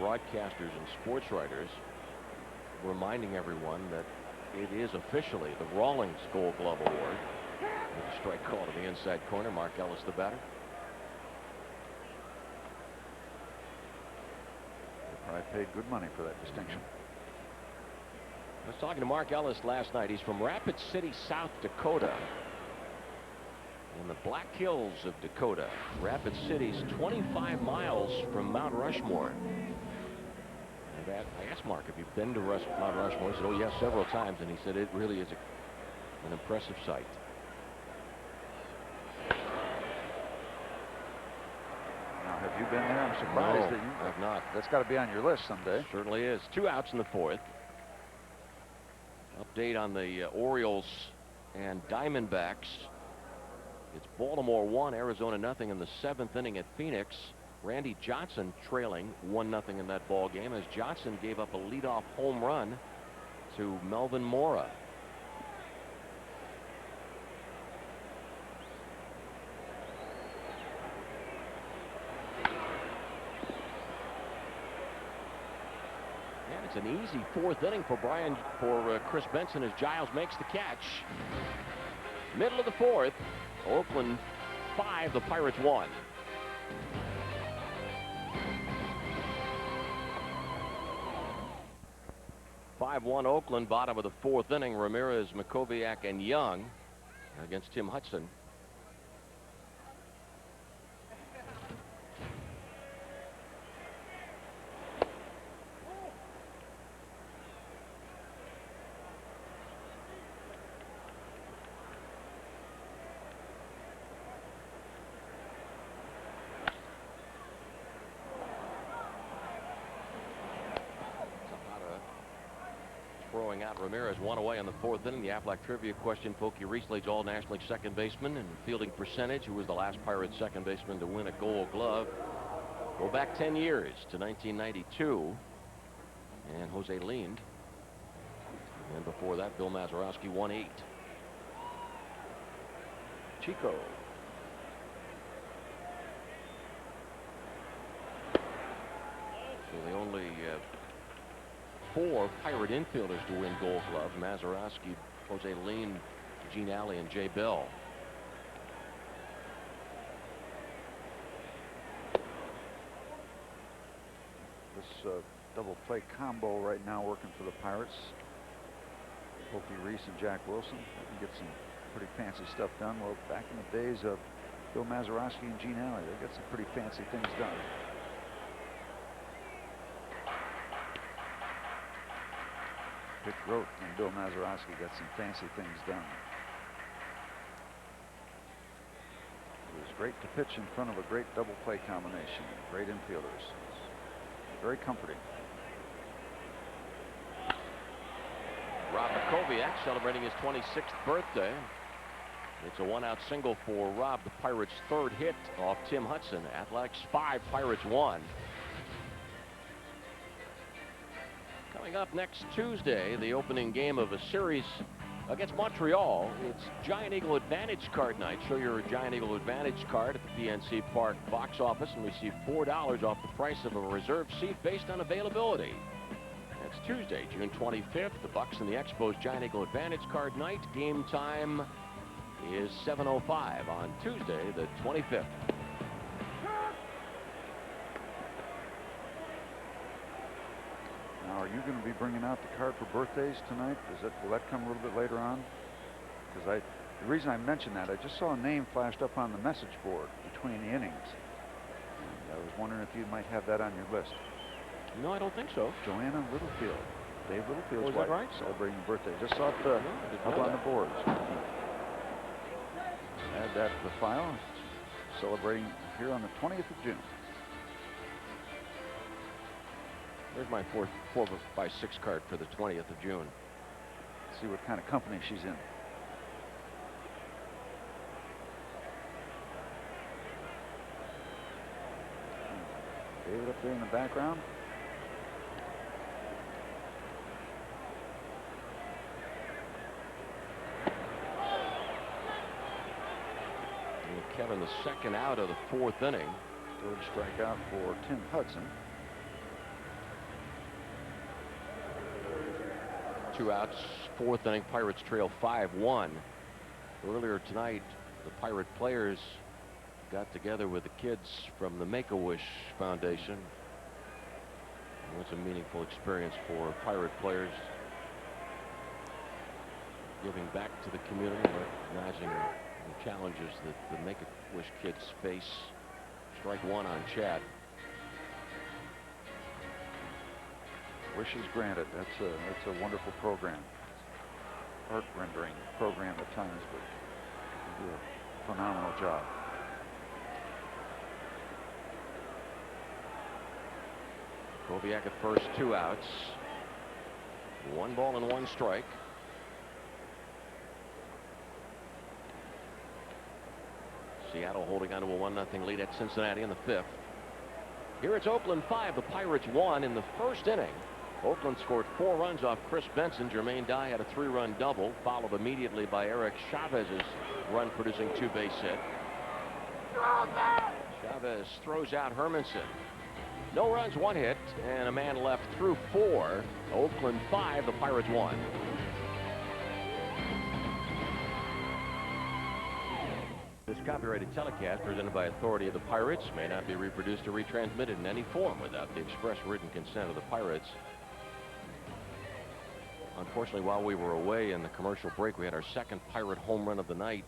broadcasters and sports writers reminding everyone that it is officially the Rawlings Gold Glove Award. With a strike call to the inside corner, Mark Ellis the batter. They probably paid good money for that distinction. I was talking to Mark Ellis last night. He's from Rapid City, South Dakota, in the Black Hills of Dakota. Rapid City's 25 miles from Mount Rushmore. And I asked Mark, have you been to Mount Rushmore? He said, oh yes, several times. And he said it really is an impressive sight. Now, have you been there? I'm surprised that you have not. That's got to be on your list someday. Certainly is. 2 outs in the 4th. Update on the Orioles and Diamondbacks. It's Baltimore 1, Arizona nothing in the 7th inning at Phoenix. Randy Johnson trailing 1-0 in that ball game as Johnson gave up a leadoff home run to Melvin Mora. And it's an easy 4th inning for Chris Benson as Giles makes the catch. Middle of the 4th, Oakland 5, the Pirates 1. Oakland, bottom of the 4th inning. Ramirez, Makoviak, and Young against Tim Hudson. Throwing out Ramirez, 1 away on the 4th inning. The Aflac trivia question: Pokey Riesle's All-National League second baseman and fielding percentage, who was the last Pirates second baseman to win a Gold Glove. Go back 10 years to 1992, and Jose Lind. And before that, Bill Mazeroski won 8. Chico. So the only 4 Pirate infielders to win Gold Glove: Mazeroski, Jose Lind, Gene Alley, and Jay Bell. This double play combo right now working for the Pirates. Pokey Reese and Jack Wilson. They can get some pretty fancy stuff done. Well, back in the days of Bill Mazeroski and Gene Alley, they got some pretty fancy things done. Dick Grote and Bill Mazeroski got some fancy things done. It was great to pitch in front of a great double play combination. Great infielders. It's very comforting. Rob Makoviak celebrating his 26th birthday. It's a 1-out single for Rob, the Pirates' 3rd hit off Tim Hudson. Athletics 5, Pirates 1. Coming up next Tuesday, the opening game of a series against Montreal. It's Giant Eagle Advantage Card night. Show your Giant Eagle Advantage card at the PNC Park box office and receive $4 off the price of a reserved seat based on availability. That's Tuesday, June 25th. The Bucks and the Expos Giant Eagle Advantage Card night. Game time is 7:05 on Tuesday, the 25th. Now, are you going to be bringing out the card for birthdays tonight? Will that come a little bit later on? Because the reason I mentioned that, I just saw a name flashed up on the message board between the innings. And I was wondering if you might have that on your list. No, I don't think so. Joanna Littlefield. Dave Littlefield's that wife, right? celebrating her birthday. Just saw it up on the boards. Add that to the file. Celebrating here on the 20th of June. There's my 4x6 card for the 20th of June. See what kind of company she's in. David up there in the background. Kevin, the 2nd out of the 4th inning. 3rd strikeout for Tim Hudson. 2 outs, 4th inning. Pirates trail 5-1. Earlier tonight, the Pirate players got together with the kids from the Make-A-Wish Foundation. It was a meaningful experience for Pirate players, giving back to the community, recognizing the challenges that the Make-A-Wish kids face. Strike 1 on Chad. Wishes granted. That's a wonderful program. Heart-rendering program at times, but they do a phenomenal job. Koviak at first, 2 outs. 1 ball and 1 strike. Seattle holding on to a 1-0 lead at Cincinnati in the 5th. Here it's Oakland 5, the Pirates 1 in the first inning. Oakland scored 4 runs off Chris Benson. Jermaine Dye had a 3-run double, followed immediately by Eric Chavez's run-producing 2-base hit. Chavez throws out Hermanson. No runs, 1 hit, and a man left through 4. Oakland 5, the Pirates 1. This copyrighted telecast, presented by authority of the Pirates, may not be reproduced or retransmitted in any form without the express written consent of the Pirates. Unfortunately, while we were away in the commercial break, we had our second Pirate home run of the night.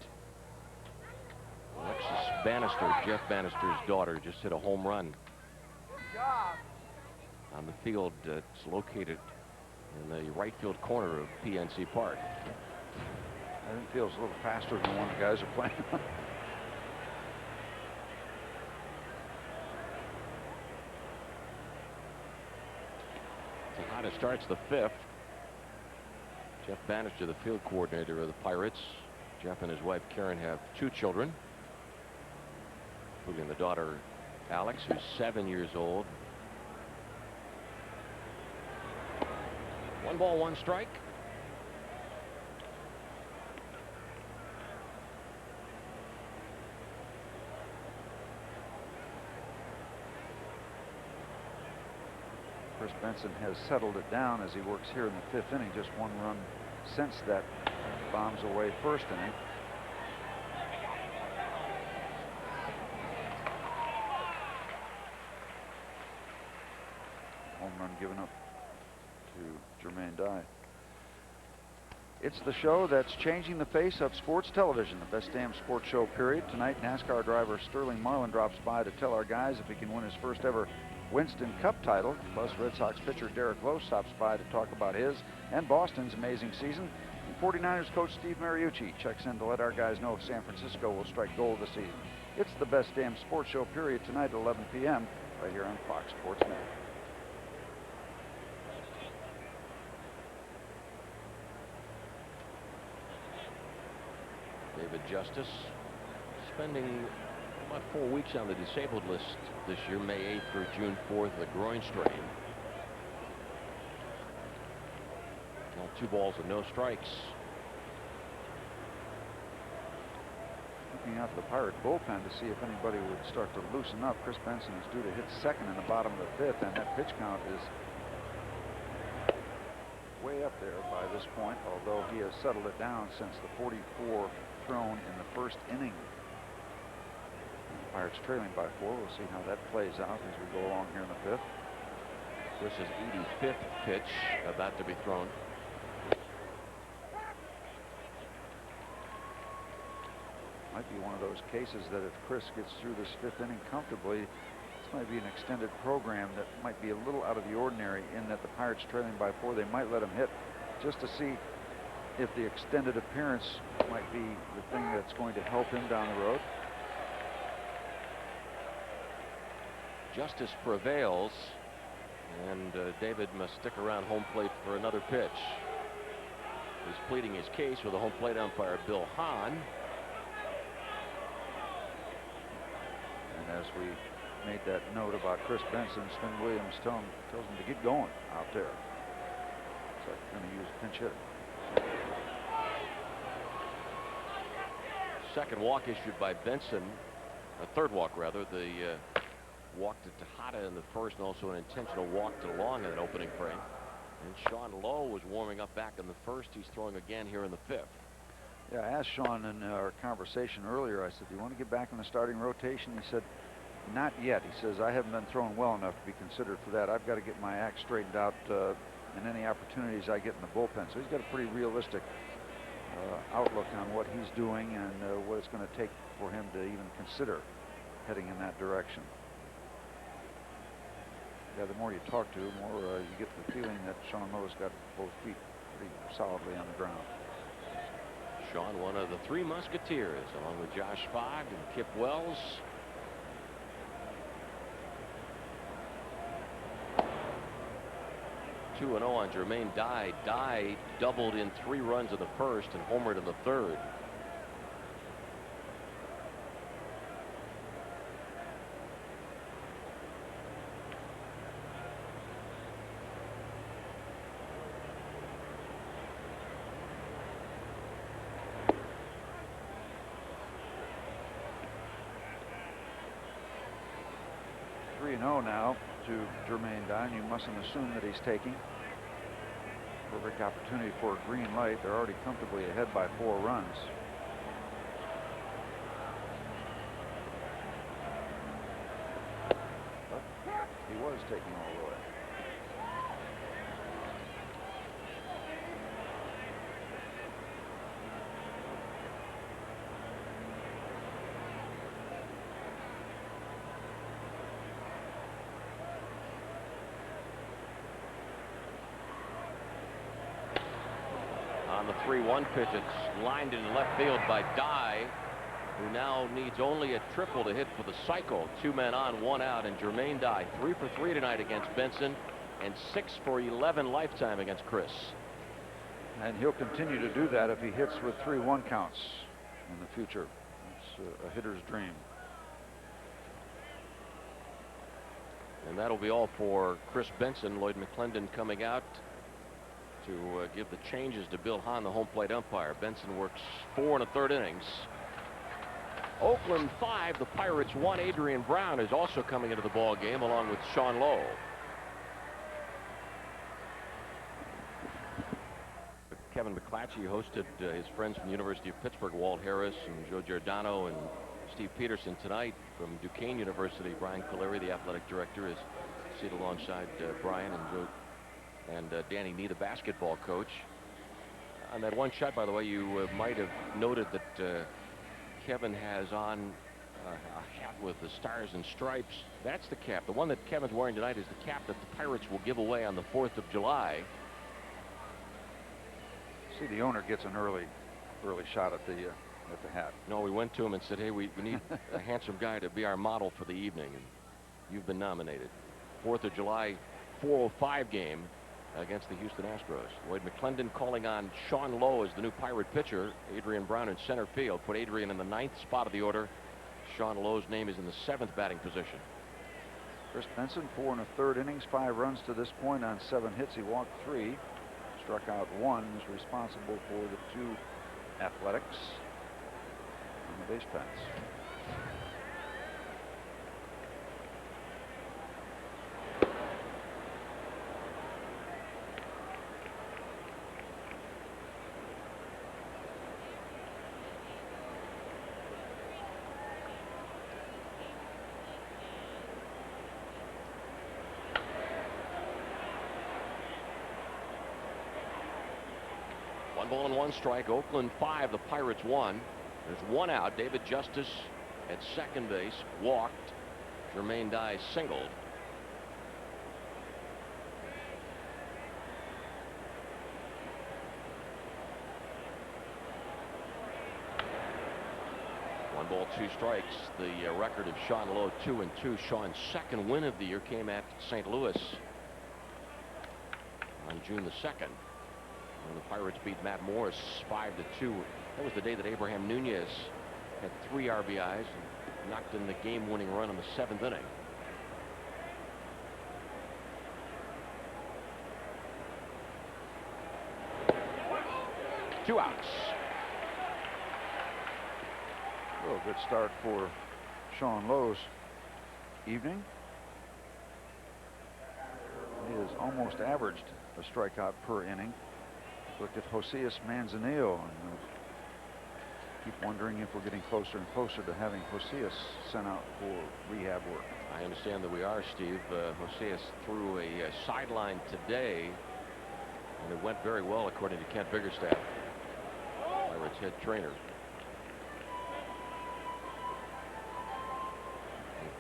Alexis Bannister, Jeff Bannister's daughter, just hit a home run on the field that's located in the right field corner of PNC Park. I think it feels a little faster than the one the guys are playing on. Tejada starts the 5th. Jeff Bannister, the field coordinator of the Pirates. Jeff and his wife Karen have 2 children, including the daughter Alex, who's 7 years old. 1 ball, 1 strike. Chris Benson has settled it down as he works here in the 5th inning. Just 1 run since that bombs away first inning. Home run given up to Jermaine Dye. It's the show that's changing the face of sports television, the best damn sports show, period. Tonight, NASCAR driver Sterling Marlin drops by to tell our guys if he can win his first ever Winston Cup title. Plus, Red Sox pitcher Derek Lowe stops by to talk about his and Boston's amazing season. And 49ers coach Steve Mariucci checks in to let our guys know if San Francisco will strike gold this season. It's the best damn sports show, period, tonight at 11 p.m. right here on Fox Sports Net. David Justice spending about 4 weeks on the disabled list this year, May 8th through June 4th, the groin strain. Well, 2 balls and no strikes. Looking out for the Pirate bullpen to see if anybody would start to loosen up. Chris Benson is due to hit second in the bottom of the 5th, and that pitch count is way up there by this point, although he has settled it down since the 44 thrown in the first inning. Pirates trailing by 4. We'll see how that plays out as we go along here in the 5th. This is 85th pitch about to be thrown. Might be one of those cases that if Chris gets through this 5th inning comfortably, this might be an extended program that might be a little out of the ordinary, in that the Pirates trailing by 4, they might let him hit just to see if the extended appearance might be the thing that's going to help him down the road. Justice prevails, and David must stick around home plate for another pitch. He's pleading his case with the home plate umpire Bill Hahn. And as we made that note about Chris Benson, Sven Williams tells him to get going out there. So going to use pinch hit. Second walk issued by Benson, a third walk rather. The walk to Tejada in the first, and also an intentional walk to Long in that opening frame. And Sean Lowe was warming up back in the first. He's throwing again here in the 5th. Yeah, I asked Sean in our conversation earlier, I said, do you want to get back in the starting rotation? He said, not yet. He says, I haven't been throwing well enough to be considered for that. I've got to get my act straightened out in any opportunities I get in the bullpen. So he's got a pretty realistic outlook on what he's doing and what it's going to take for him to even consider heading in that direction. Yeah, the more you talk to, the more you get the feeling that Sean Lowe's got both feet pretty solidly on the ground. Sean, one of the 3 Musketeers, along with Josh Fogg and Kip Wells. (2-0) on Jermaine Dye. Dye doubled in 3 runs in the first and homered in the third. 3-0 now to Jermaine Dye. You mustn't assume that he's taking. Perfect opportunity for a green light. They're already comfortably ahead by 4 runs. But he was taking all the way. On the 3-1 pitch, it's lined in left field by Dye, who now needs only a triple to hit for the cycle. 2 men on, 1 out, and Jermaine Dye 3 for 3 tonight against Benson, and 6 for 11 lifetime against Chris. And he'll continue to do that if he hits with 3-1 counts in the future. It's a hitter's dream. And that'll be all for Chris Benson. Lloyd McClendon coming out to give the changes to Bill Hahn, the home plate umpire. Benson works 4 1/3 innings. Oakland 5, the Pirates 1. Adrian Brown is also coming into the ball game along with Sean Lowe. Kevin McClatchy hosted his friends from the University of Pittsburgh, Walt Harris and Joe Giordano and Steve Peterson tonight. From Duquesne University, Brian Coleri, the athletic director, is seated alongside Brian and Joe and Danny Nee, the basketball coach. On that one shot, by the way, you might have noted that Kevin has on a hat with the stars and stripes. That's the cap. The one that Kevin's wearing tonight is the cap that the Pirates will give away on the 4th of July. See, the owner gets an early shot at the hat. No, we went to him and said, hey, we need a handsome guy to be our model for the evening, and you've been nominated. 4th of July 4:05 game against the Houston Astros. Lloyd McClendon calling on Sean Lowe as the new Pirate pitcher. Adrian Brown in center field. Put Adrian in the 9th spot of the order. Sean Lowe's name is in the 7th batting position. Chris Benson, 4 1/3 innings, 5 runs to this point on 7 hits. He walked 3, struck out 1. Was responsible for the 2 Athletics on the base paths. Ball and 1 strike. Oakland 5, the Pirates 1. There's 1 out. David Justice at second base walked. Jermaine Dye singled. One ball, 2 strikes. The record of Sean Lowe, 2-2. Sean's second win of the year came at St. Louis on June the 2nd. When the Pirates beat Matt Morris 5-2. That was the day that Abraham Nunez had 3 RBIs and knocked in the game-winning run in the 7th inning. Two outs. Oh, good start for Sean Lowe's evening. He has almost averaged a strikeout per inning. Look at Josias Manzanillo, and keep wondering if we're getting closer and closer to having Josias sent out for rehab work. I understand that we are, Steve. Josias threw a sideline today, and it went very well, according to Kent Biggerstaff, Pirates head trainer.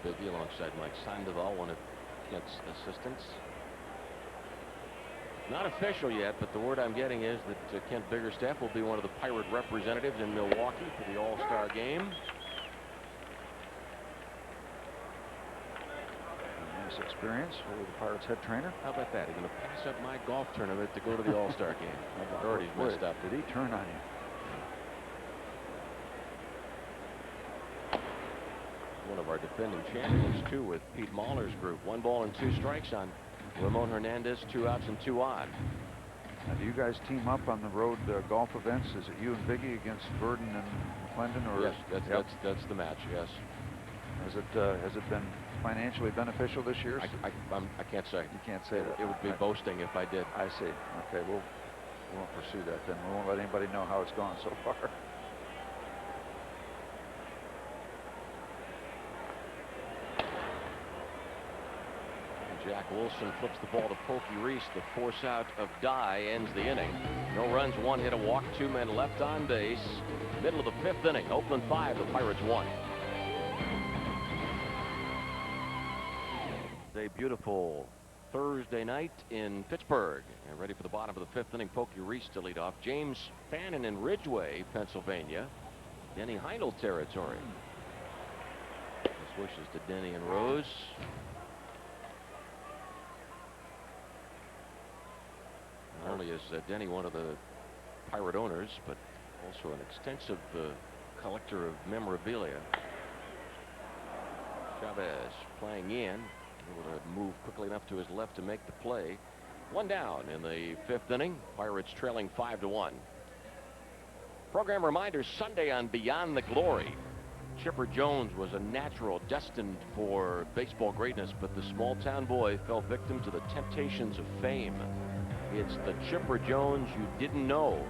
Biggie alongside Mike Sandoval, one of Kent's assistants. Not official yet, but the word I'm getting is that Kent Biggerstaff will be one of the Pirate representatives in Milwaukee for the All-Star game. Nice experience for the Pirates head trainer. How about that? He's going to pass up my golf tournament to go to the All-Star game. Already messed up. Did he turn on you? One of our defending champions, too, with Pete Mahler's group. 1 ball and 2 strikes on Ramon Hernandez, 2 outs and 2 on. Now, do you guys team up on the road golf events? Is it you and Biggie against Burden and McClendon? Or yes, that's the match. Yes. Has it been financially beneficial this year? I can't say. You can't say that. It would be boasting if I did. I see. Okay, we won't pursue that then. We won't let anybody know how it's gone so far. Jack Wilson flips the ball to Pokey Reese. The force out of Dye ends the inning. No runs, 1 hit, a walk, 2 men left on base. Middle of the 5th inning. Oakland 5, the Pirates 1. A beautiful Thursday night in Pittsburgh. And ready for the bottom of the 5th inning. Pokey Reese to lead off. James Fannin in Ridgeway, Pennsylvania. Denny Heindel territory. Best wishes to Denny and Rose. Not only is Denny one of the Pirate owners, but also an extensive collector of memorabilia. Chavez playing in, able to move quickly enough to his left to make the play. 1 down in the 5th inning. Pirates trailing 5-1. Program reminder Sunday on Beyond the Glory. Chipper Jones was a natural destined for baseball greatness, but the small town boy fell victim to the temptations of fame. It's the Chipper Jones you didn't know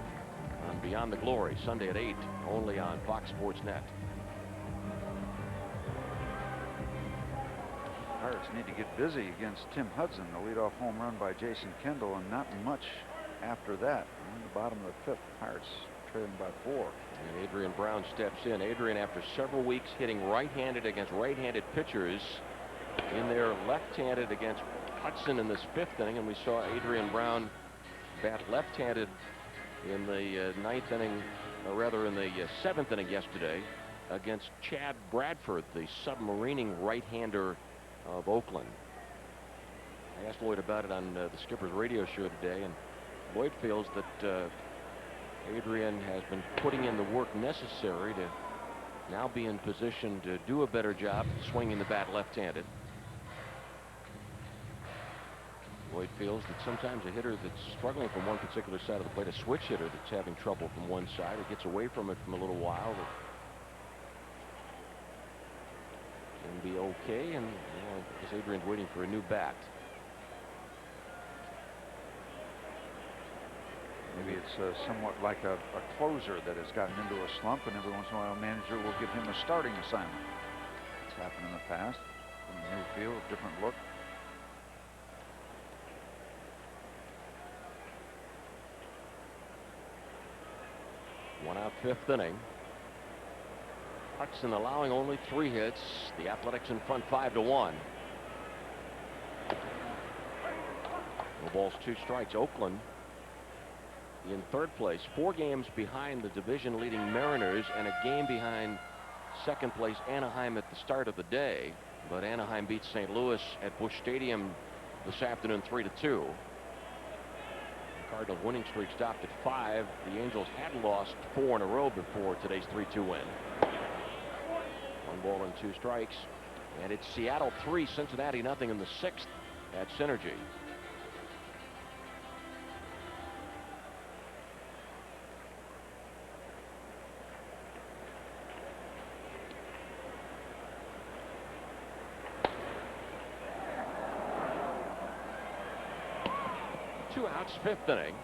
on Beyond the Glory, Sunday at 8, only on Fox Sports Net. Pirates need to get busy against Tim Hudson. The leadoff home run by Jason Kendall, and not much after that. In the bottom of the 5th, Pirates trailing by 4. And Adrian Brown steps in. Adrian, after several weeks hitting right-handed against right-handed pitchers, in there left-handed against Hudson in this 5th inning, and we saw Adrian Brown bat left-handed in the 9th inning, or rather in the 7th inning yesterday against Chad Bradford, the submarining right-hander of Oakland. I asked Lloyd about it on the Skipper's radio show today, and Lloyd feels that Adrian has been putting in the work necessary to now be in position to do a better job swinging the bat left-handed. Lloyd feels that sometimes a hitter that's struggling from one particular side of the plate, a switch hitter that's having trouble from one side, or gets away from it from a little while, that can be okay. And I guess Adrian's waiting for a new bat. Maybe it's somewhat like a closer that has gotten into a slump, and every once in a while a manager will give him a starting assignment. It's happened in the past. In a new field, a different look. One out, 5th inning. Hudson allowing only 3 hits. The Athletics in front 5-1. No balls, 2 strikes. Oakland in 3rd place, 4 games behind the division leading Mariners and a game behind 2nd place Anaheim at the start of the day. But Anaheim beats St. Louis at Busch Stadium this afternoon 3-2. Cardinals winning streak stopped at 5. The Angels had lost 4 in a row before today's 3-2 win. 1 ball and 2 strikes, and it's Seattle 3, Cincinnati nothing in the 6th at Synergy. Two outs, 5th inning.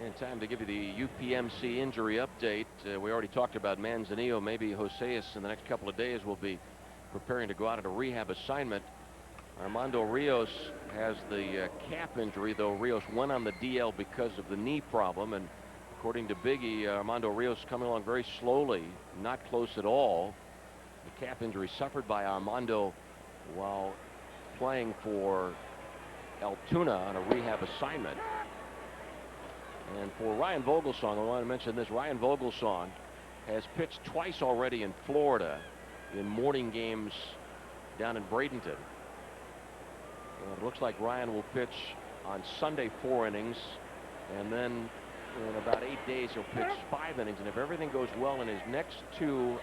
And time to give you the UPMC injury update. We already talked about Manzanillo. Maybe Joseus in the next couple of days will be preparing to go out on a rehab assignment. Armando Rios has the calf injury, though Rios went on the DL because of the knee problem. And according to Biggie, Armando Rios coming along very slowly, not close at all. The calf injury suffered by Armando while playing for Altoona on a rehab assignment. And for Ryan Vogelsong, I want to mention this. Ryan Vogelsong has pitched twice already in Florida in morning games down in Bradenton. And it looks like Ryan will pitch on Sunday 4 innings, and then in about 8 days he'll pitch 5 innings. And if everything goes well in his next 2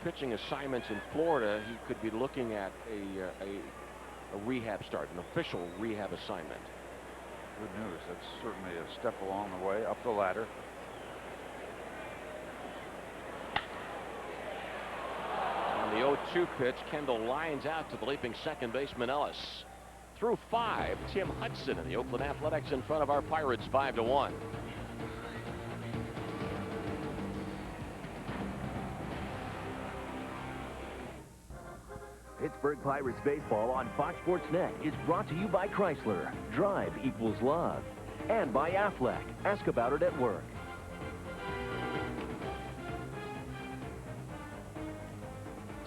pitching assignments in Florida, he could be looking at a rehab start, an official rehab assignment. Good news. That's certainly a step along the way up the ladder. On the 0-2 pitch, Kendall lines out to the leaping second baseman Ellis. Through 5, Tim Hudson and the Oakland Athletics in front of our Pirates 5-1. Pittsburgh Pirates baseball on Fox Sports Net is brought to you by Chrysler. Drive equals love. And by Aflac. Ask about it at work.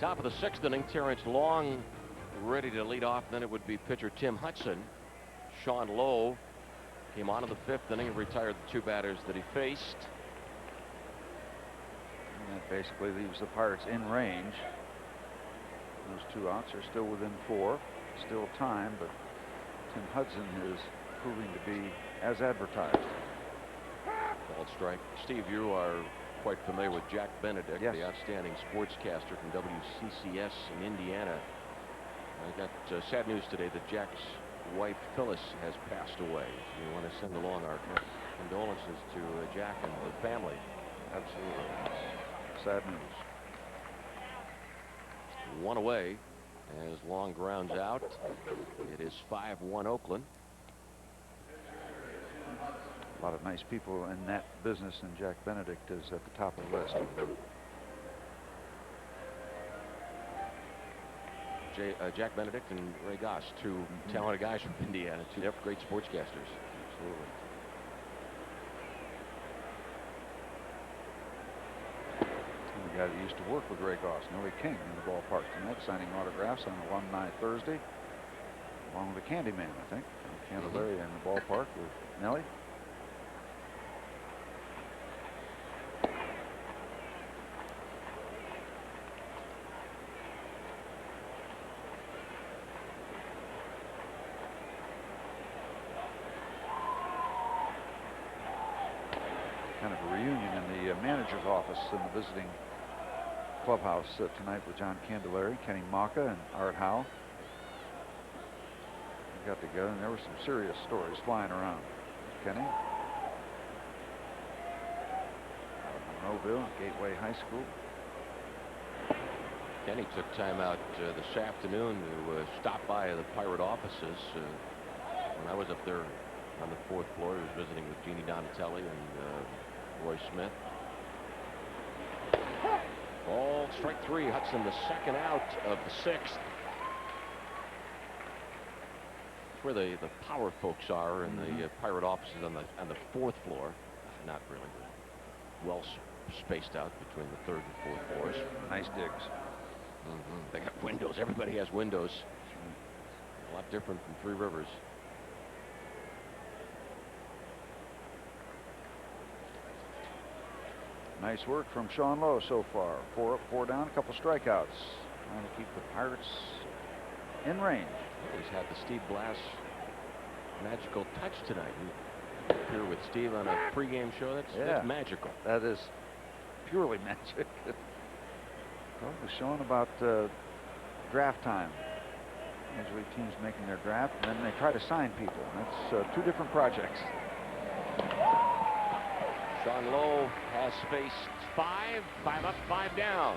Top of the 6th inning, Terrence Long ready to lead off. Then it would be pitcher Tim Hudson. Sean Lowe came on in the 5th inning and retired the 2 batters that he faced. And that basically leaves the Pirates in range. Those 2 outs are still within 4. Still time, but Tim Hudson is proving to be as advertised. Ball strike. Steve, you are quite familiar with Jack Benedict, yes, the outstanding sportscaster from WCCS in Indiana. I got sad news today that Jack's wife Phyllis has passed away. We want to send along our condolences to Jack and the family. Absolutely. Sad news. 1 away as Long grounds out. It is 5-1 Oakland. A lot of nice people in that business, and Jack Benedict is at the top of the list. Jack Benedict and Ray Goss, 2 talented guys from Indiana, 2 great sportscasters. Absolutely. The guy that used to work with Ray Goss, Nellie King, in the ballpark tonight, signing autographs on Alumni Thursday, along with the Candyman, I think. Candelaria in the ballpark with Nellie. Kind of a reunion in the manager's office in the visiting clubhouse tonight with John Candelaria, Kenny Maka, and Art Howe. We got together, and there were some serious stories flying around. Kenny, Monroeville, Gateway High School. Kenny took time out this afternoon to stop by the Pirate offices. When I was up there on the 4th floor, he was visiting with Jeannie Donatelli and Roy Smith. Ball strike 3. Hudson, the 2nd out of the 6th. Where the power folks are in the Pirate offices on the 4th floor. Not really well spaced out between the 3rd and 4th floors. Nice digs. They got windows. Everybody has windows. A lot different from Three Rivers. Nice work from Sean Lowe so far. 4 up, 4 down, a couple strikeouts. Trying to keep the Pirates in range. He's had the Steve Blass magical touch tonight. He here with Steve on a pregame show. That's magical. That is purely magic. Well, we're showing about draft time. Major League teams making their draft, and then they try to sign people. That's 2 different projects. Sean Lowe has faced 5 up, 5 down.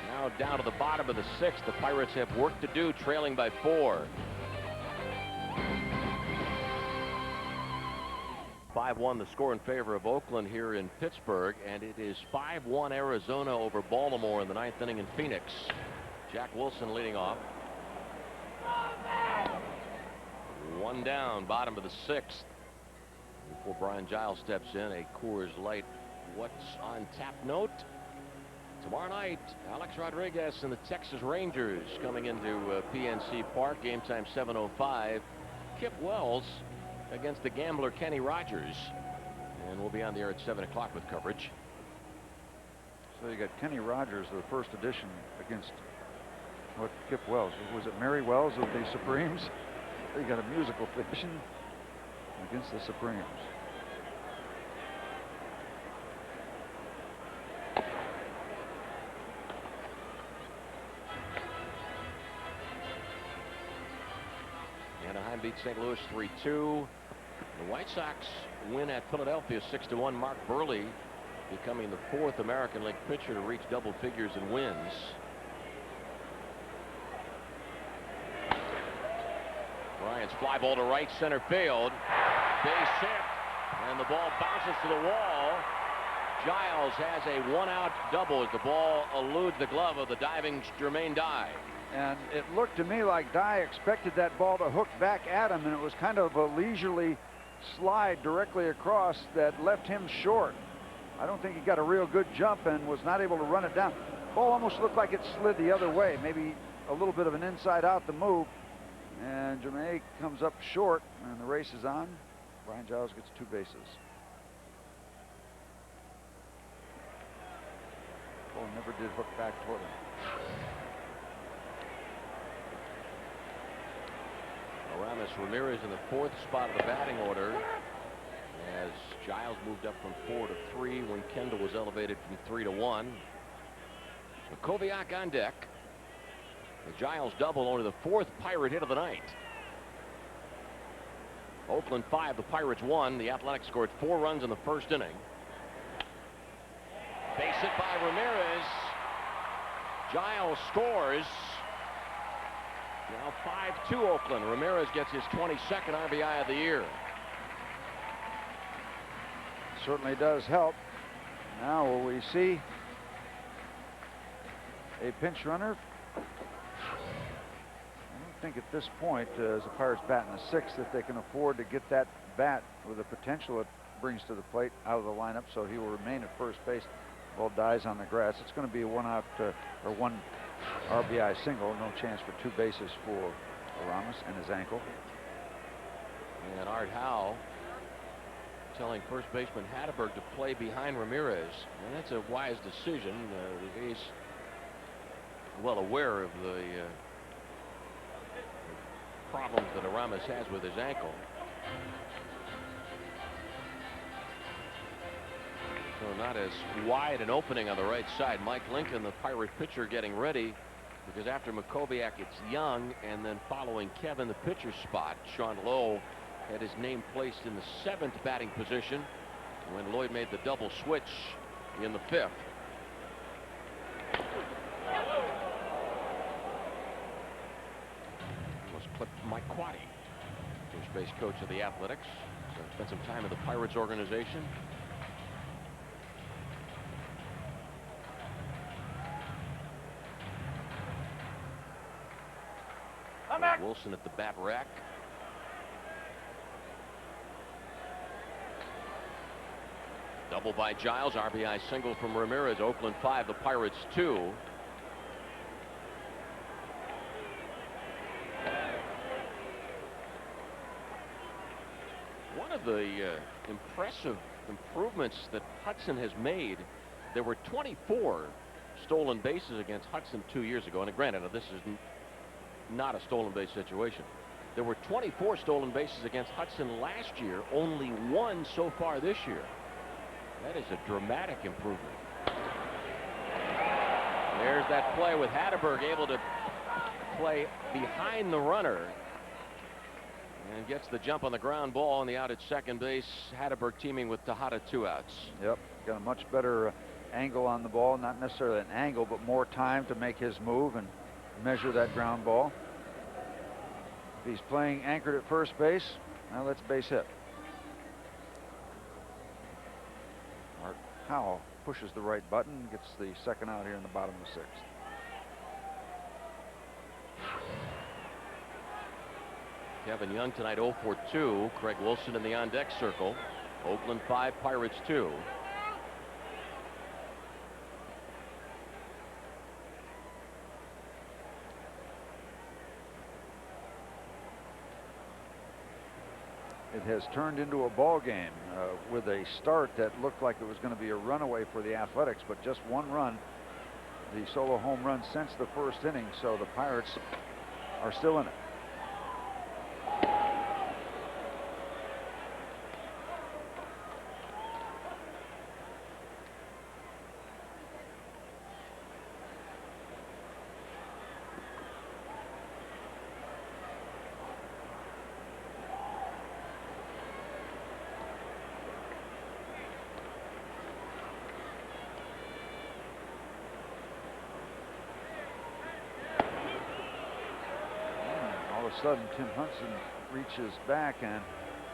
Now down to the bottom of the 6th. The Pirates have work to do, trailing by 4. 5-1 the score in favor of Oakland here in Pittsburgh, and it is 5-1 Arizona over Baltimore in the 9th inning in Phoenix. Jack Wilson leading off. 1 down, bottom of the 6th. Before Brian Giles steps in, a Coors Light what's on tap note. Tomorrow night, Alex Rodriguez and the Texas Rangers coming into PNC Park. Game time 7:05. Kip Wells against the gambler Kenny Rogers, and we'll be on the air at 7 o'clock with coverage. So you got Kenny Rogers, the first edition, against Kip Wells. Was it Mary Wells of the Supremes? You got a musical fiction against the Supremes. Anaheim beats St. Louis 3-2. The White Sox win at Philadelphia 6-1. Mark Burley becoming the 4th American League pitcher to reach double figures in wins. Giants fly ball to right center field. Base hit, and the ball bounces to the wall. Giles has a one-out double as the ball eludes the glove of the diving Jermaine Dye. And it looked to me like Dye expected that ball to hook back at him, and it was kind of a leisurely slide directly across that left him short. I don't think he got a real good jump and was not able to run it down. Ball almost looked like it slid the other way, maybe a little bit of an inside-out the move. And Jermaine comes up short, and the race is on. Brian Giles gets 2 bases. Ball never did hook back toward him. Aramis Ramirez in the 4th spot of the batting order as Giles moved up from 4 to 3 when Kendall was elevated from 3 to 1. Makoviak on deck. The Giles double, only the 4th Pirate hit of the night. Oakland 5, the Pirates 1. The Athletics scored 4 runs in the 1st inning. Base hit by Ramirez. Giles scores. Now 5-2 Oakland. Ramirez gets his 22nd RBI of the year. Certainly does help. Now will we see a pinch runner? I don't think at this point, as the Pirates bat in the 6th, that they can afford to get that bat with the potential it brings to the plate out of the lineup, so he will remain at first base. Ball dies on the grass. It's going to be a 1-out or 1 RBI single. No chance for 2 bases for Aramis and his ankle. And Art Howe telling first baseman Hatteberg to play behind Ramirez, and that's a wise decision. He's well aware of the problems that Aramis has with his ankle. So not as wide an opening on the right side. Mike Lincoln, the Pirate pitcher, getting ready, because after Makoviak it's Young, and then following Kevin, the pitcher's spot. Sean Lowe had his name placed in the 7th batting position when Lloyd made the double switch in the 5th. Was Clip Mike Quaddy, first base coach of the Athletics. So spent some time in the Pirates organization. Wilson at the bat rack. Double by Giles. RBI single from Ramirez. Oakland 5, the Pirates 2. One of the impressive improvements that Hudson has made, there were 24 stolen bases against Hudson 2 years ago. And granted, this is not a stolen base situation. There were 24 stolen bases against Hudson last year, only 1 so far this year. That is a dramatic improvement. There's that play with Hatteberg able to play behind the runner and gets the jump on the ground ball on the out at second base. Hatteberg teaming with Tejada, 2 outs. Yep, got a much better angle on the ball, not necessarily an angle, but more time to make his move and measure that ground ball. If he's playing anchored at first base, now that's base hit. Art Howe pushes the right button, gets the 2nd out here in the bottom of the 6th. Kevin Young tonight 0 for 2. Craig Wilson in the on deck circle. Oakland 5, Pirates 2. It has turned into a ball game with a start that looked like it was going to be a runaway for the Athletics, but just 1 run, the solo home run since the 1st inning, so the Pirates are still in it. All of a sudden, Tim Hudson reaches back and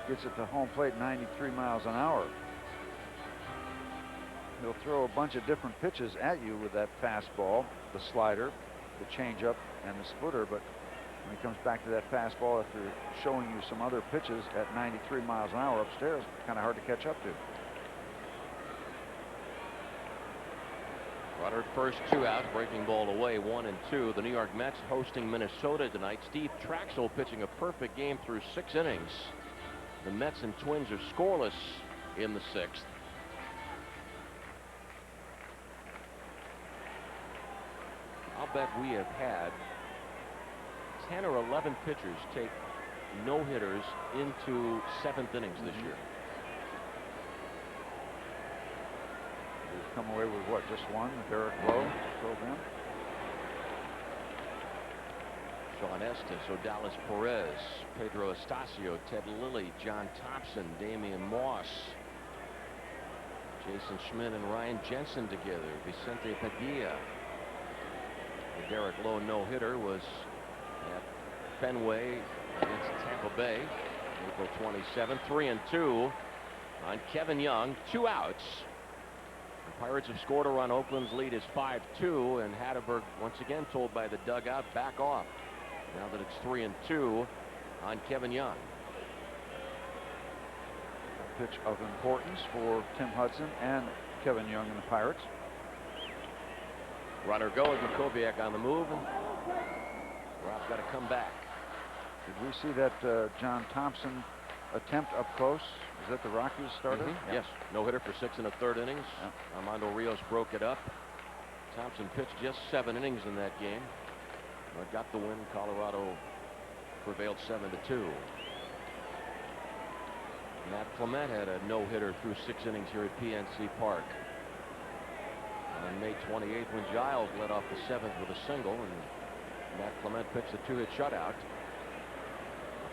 gets it to home plate 93 miles an hour. He'll throw a bunch of different pitches at you with that fastball, the slider, the changeup, and the splitter, but when he comes back to that fastball after showing you some other pitches at 93 miles an hour upstairs, kind of hard to catch up to. Runner at first, 2 outs, breaking ball away, 1-2. The New York Mets hosting Minnesota tonight. Steve Traxel pitching a perfect game through 6 innings. The Mets and Twins are scoreless in the 6th. I'll bet we have had 10 or 11 pitchers take no-hitters into 7th innings this year. He's come away with what, just one? Derek Lowe drove in. Sean Estes, Odalis Perez, Pedro Estacio, Ted Lilly, John Thompson, Damian Moss, Jason Schmidt and Ryan Jensen together, Vicente Padilla. The Derek Lowe no-hitter was at Fenway against Tampa Bay, April 27. 3-2 on Kevin Young, 2 outs. The Pirates have scored a run. Oakland's lead is 5-2, and Hatteberg once again told by the dugout, back off. Now that it's 3-2 on Kevin Young. A pitch of importance for Tim Hudson and Kevin Young and the Pirates. Runner goes, Makoviak on the move, and Rob's got to come back. Did we see that John Thompson attempt up close? Is that the Rockies starter? Yeah. Yes, no-hitter for 6 1/3 innings. Yeah. Armando Rios broke it up. Thompson pitched just 7 innings in that game, but got the win. Colorado prevailed 7-2. Matt Clement had a no-hitter through 6 innings here at PNC Park on May 28th when Giles led off the 7th with a single, and Matt Clement pitched a 2-hit shutout.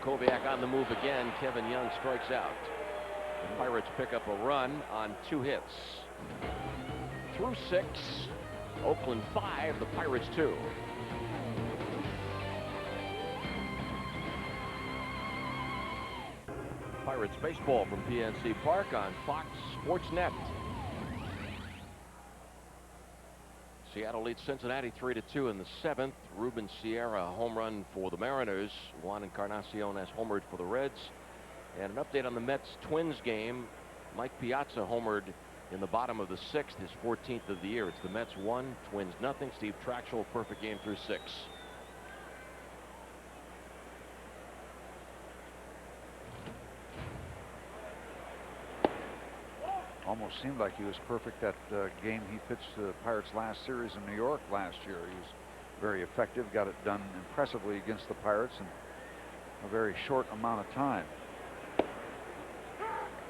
Kovac on the move again. Kevin Young strikes out. The Pirates pick up a run on 2 hits. Through 6, Oakland 5, the Pirates 2. Pirates baseball from PNC Park on Fox Sports Net. Seattle leads Cincinnati 3-2 in the 7th. Ruben Sierra a home run for the Mariners. Juan Encarnacion has homered for the Reds. And an update on the Mets Twins game. Mike Piazza homered in the bottom of the 6th, his 14th of the year. It's the Mets 1, Twins nothing. Steve Traxel perfect game through 6. Almost seemed like he was perfect that game he pitched the Pirates last series in New York last year. He was very effective, got it done impressively against the Pirates in a very short amount of time.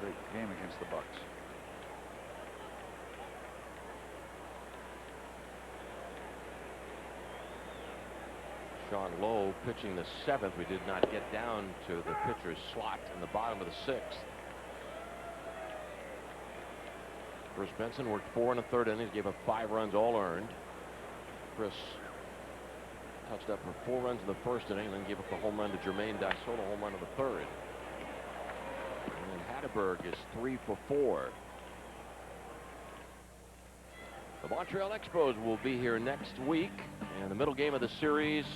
Great game against the Bucks. Sean Lowe pitching the 7th. We did not get down to the pitcher's slot in the bottom of the 6th. Chris Benson worked 4 1/3 innings, gave up 5 runs, all earned. Chris touched up for 4 runs in the 1st inning, and then gave up a home run to Jermaine Dasola, home run in the 3rd. And then Hatteberg is 3 for 4. The Montreal Expos will be here next week, and the middle game of the series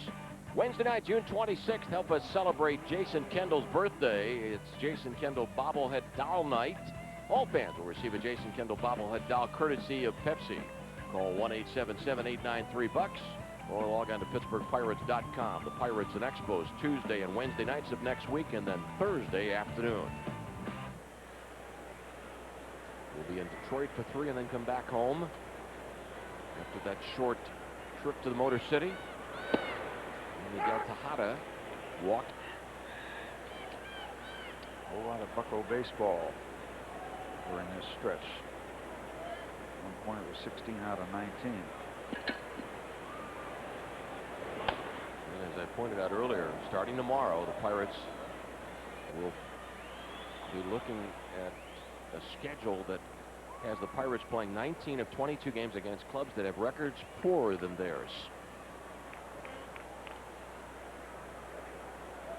Wednesday night, June 26th. Help us celebrate Jason Kendall's birthday. It's Jason Kendall bobblehead doll night. All fans will receive a Jason Kendall bobblehead doll courtesy of Pepsi. Call 1-877-893-BUCKS or log on to PittsburghPirates.com. The Pirates and Expos Tuesday and Wednesday nights of next week, and then Thursday afternoon. We'll be in Detroit for 3 and then come back home after that short trip to the Motor City. And Miguel Tejada walked. A whole lot of Bucco baseball during this stretch. At one point it was 16 out of 19. And as I pointed out earlier, starting tomorrow, the Pirates will be looking at a schedule that has the Pirates playing 19 of 22 games against clubs that have records poorer than theirs.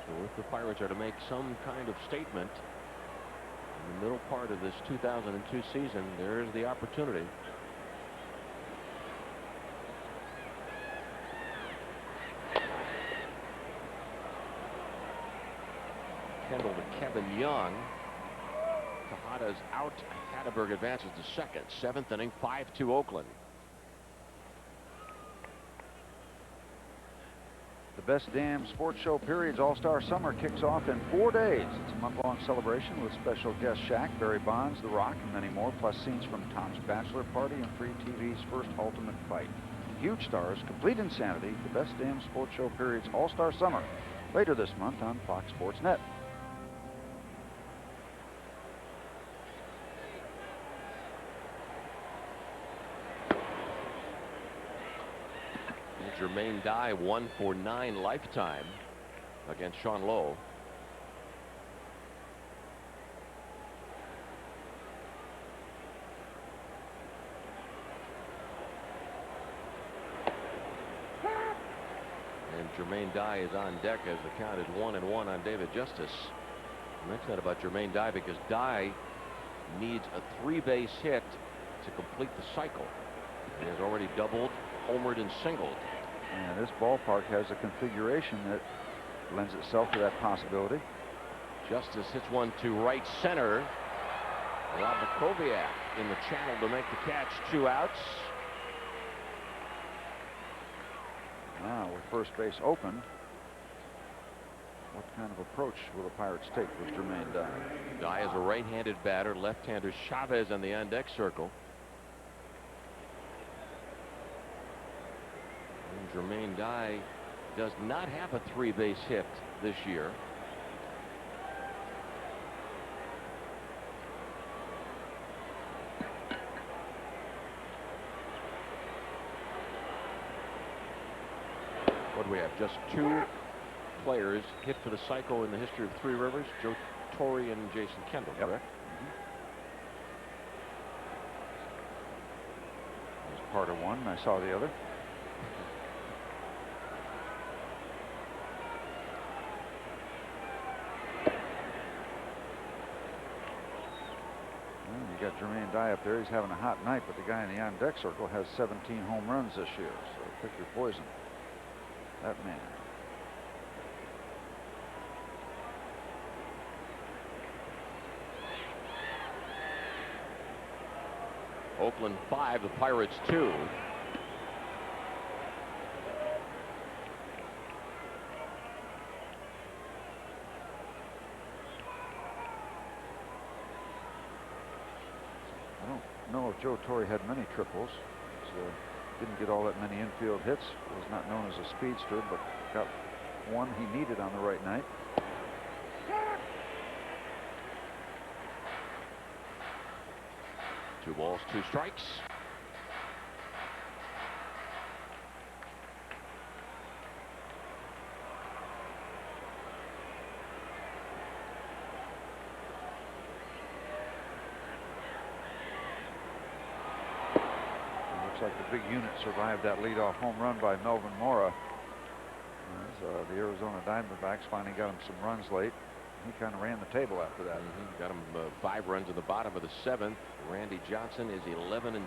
So if the Pirates are to make some kind of statement in the middle part of this 2002 season, there's the opportunity. Kendall to Kevin Young. Tejada's out. Hatteberg advances to second. Seventh inning, 5-2 Oakland. The Best Damn Sports Show Period's All-Star Summer kicks off in 4 days. It's a month-long celebration with special guest Shaq, Barry Bonds, The Rock, and many more, plus scenes from Tom's bachelor party and free TV's first Ultimate Fight. Huge stars, complete insanity. The Best Damn Sports Show Period's All-Star Summer, later this month on Fox Sports Net. Jermaine Dye 1 for 9 lifetime against Sean Lowe. And Jermaine Dye is on deck as the count is 1-1 on David Justice. I mentioned that about Jermaine Dye because Dye needs a 3-base hit to complete the cycle. He has already doubled, homered, and singled. And this ballpark has a configuration that lends itself to that possibility. Justice hits one to right center. Rob Makoviak in the channel to make the catch. 2 outs. Now with first base open, what kind of approach will the Pirates take with Jermaine Dye? Dye is a right-handed batter. Left-hander Chavez on the on-deck circle. Jermaine Dye does not have a 3-base hit this year. What do we have? Just 2 players hit for the cycle in the history of Three Rivers: Joe Torre and Jason Kendall. Yep. Correct? There's part of one. I saw the other. You got Jermaine Dye up there. He's having a hot night, but the guy in the on-deck circle has 17 home runs this year. So pick your poison. That man. Oakland 5, the Pirates 2. I don't know if Joe Torre had many triples. Didn't get all that many infield hits. Was not known as a speedster, but got one he needed on the right night. Two balls, 2 strikes. Looks like the big unit survived that leadoff home run by Melvin Mora. As, the Arizona Diamondbacks finally got him some runs late. He kind of ran the table after that. Got him 5 runs in the bottom of the 7th. Randy Johnson is 11-2.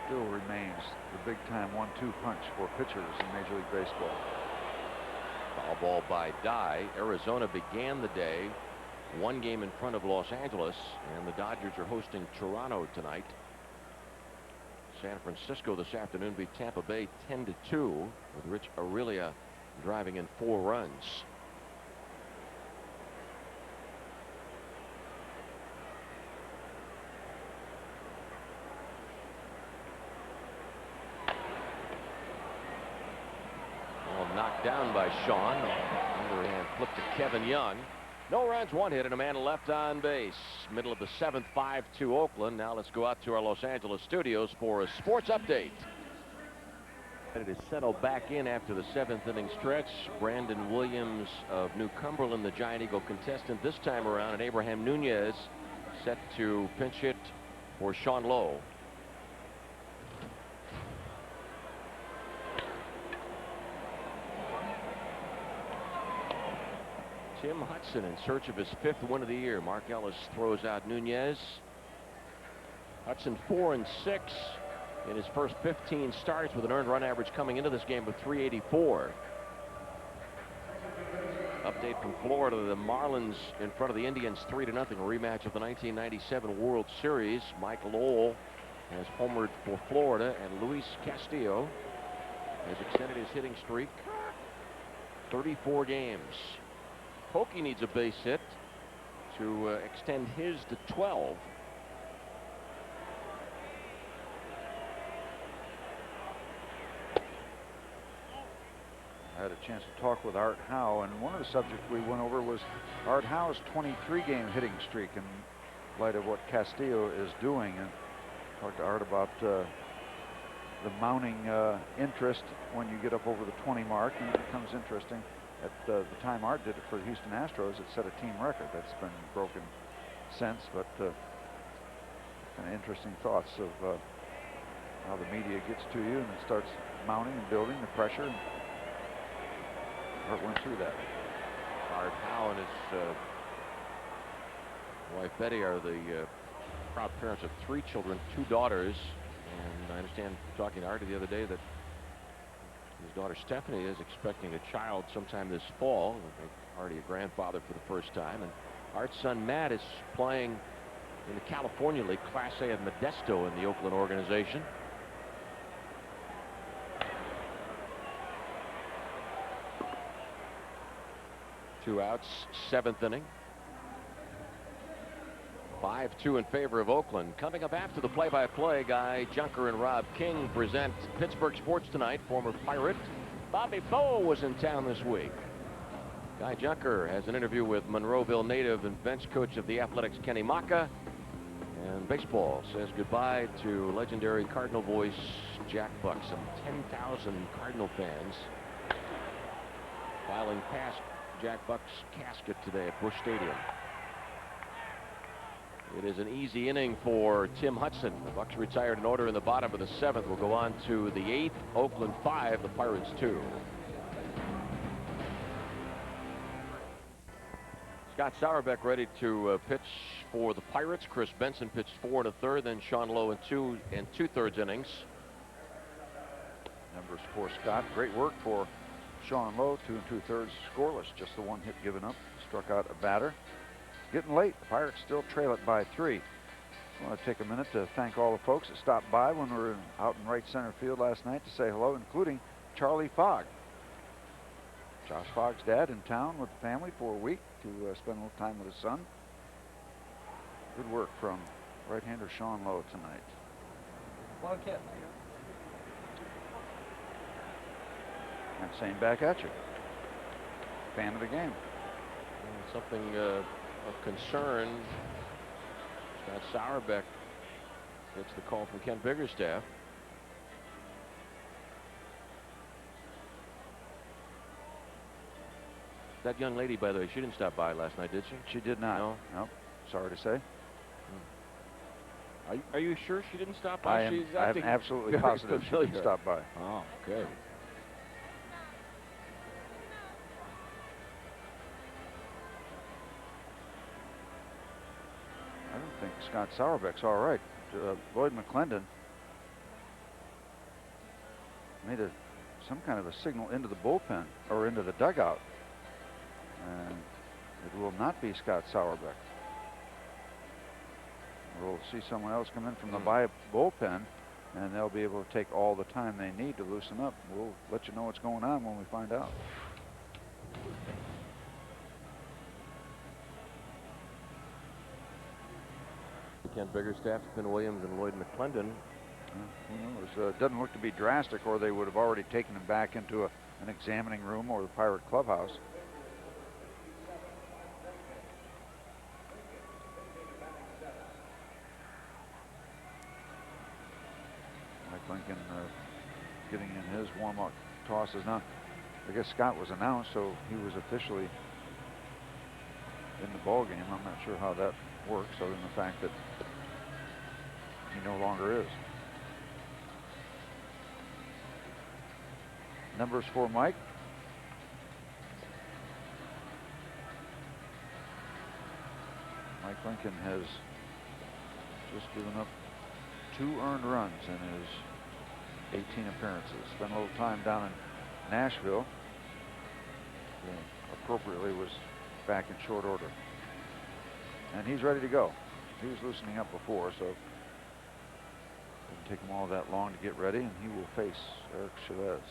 Still remains the big-time 1-2 punch for pitchers in Major League Baseball. Foul ball by Dye. Arizona began the day 1 game in front of Los Angeles, and the Dodgers are hosting Toronto tonight. San Francisco this afternoon beat Tampa Bay 10-2 with Rich Aurelia driving in 4 runs. All knocked down by Sean. Underhand flip to Kevin Young. No runs, 1 hit, and a man left on base. Middle of the 7th, 5-2 Oakland. Now let's go out to our Los Angeles studios for a sports update. It is settled back in after the 7th inning stretch. Brandon Williams of New Cumberland, the Giant Eagle contestant this time around, and Abraham Nunez set to pinch hit for Sean Lowe. Tim Hudson in search of his 5th win of the year. Mark Ellis throws out Nunez. Hudson 4 and 6 in his first 15 starts with an earned run average coming into this game of 384. Update from Florida. The Marlins in front of the Indians 3-0. Rematch of the 1997 World Series. Mike Lowell has homered for Florida, and Luis Castillo has extended his hitting streak 34 games. Pokey needs a base hit to extend his to 12. I had a chance to talk with Art Howe, and one of the subjects we went over was Art Howe's 23-game hitting streak in light of what Castillo is doing. And talked to Art about the mounting interest when you get up over the 20 mark, and it becomes interesting. At the time Art did it for the Houston Astros, it set a team record. That's been broken since, but kind of interesting thoughts of how the media gets to you and it starts mounting and building the pressure. And Art went through that. Art Howe and his wife Betty are the proud parents of 3 children, 2 daughters, and I understand talking to Art the other day that his daughter Stephanie is expecting a child sometime this fall. Already a grandfather for the first time, and Art's son Matt is playing in the California League Class A at Modesto in the Oakland organization. Two outs, 7th inning. 5-2 in favor of Oakland. Coming up after the play-by-play, Guy Junker and Rob King present Pittsburgh Sports Tonight. Former Pirate Bobby Bowe was in town this week. Guy Junker has an interview with Monroeville native and bench coach of the Athletics, Kenny Maka. And baseball says goodbye to legendary Cardinal voice Jack Buck. Some 10,000 Cardinal fans filing past Jack Buck's casket today at Busch Stadium. It is an easy inning for Tim Hudson. The Bucks retired in order in the bottom of the 7th. Will go on to the 8th. Oakland 5, the Pirates 2. Scott Sauerbeck ready to pitch for the Pirates. Chris Benson pitched 4 1/3, then Sean Lowe in 2 2/3 innings. Numbers for Scott. Great work for Sean Lowe. 2 2/3 scoreless. Just the 1 hit given up. Struck out a batter. Getting late. The Pirates still trail it by 3. I want to take a minute to thank all the folks that stopped by when we were out in right center field last night to say hello, including Charlie Fogg. Josh Fogg's dad in town with the family for a week to spend a little time with his son. Good work from right-hander Sean Lowe tonight. Well, kid. And same back at you. Fan of the game. Something of concern. Scott Sauerbeck gets the call from Ken Biggerstaff. That young lady, by the way, she didn't stop by last night, did she? She did not. No. Nope. Sorry to say. Are you sure she didn't stop by? I'm absolutely positive she didn't stop by. Oh, okay. I don't think Scott Sauerbeck's all right. Lloyd McClendon made some kind of a signal into the bullpen or into the dugout, and it will not be Scott Sauerbeck. We'll see someone else come in from the bullpen, and they'll be able to take all the time they need to loosen up. We'll let you know what's going on when we find out. Ken Biggerstaff, Finn Williams, and Lloyd McClendon. Who knows? It doesn't look to be drastic, or they would have already taken him back into an examining room or the Pirate clubhouse. Mike Lincoln getting in his warm-up tosses. Now, I guess Scott was announced, so he was officially in the ball game. I'm not sure how that works, other than the fact that he no longer is. Numbers for Mike. Lincoln has just given up 2 earned runs in his 18 appearances. Spent a little time down in Nashville. Appropriately was back in short order. And he's ready to go. He was loosening up before, so it didn't take him all that long to get ready, and he will face Eric Chavez.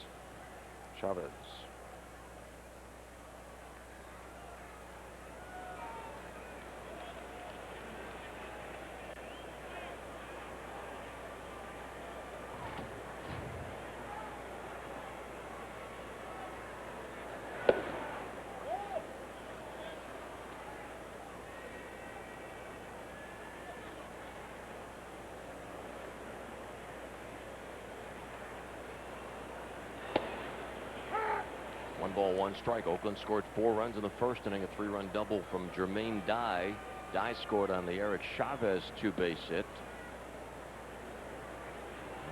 Ball, 1 strike. Oakland scored 4 runs in the first inning. A 3-run double from Jermaine Dye. Dye scored on the Eric Chavez 2-base hit.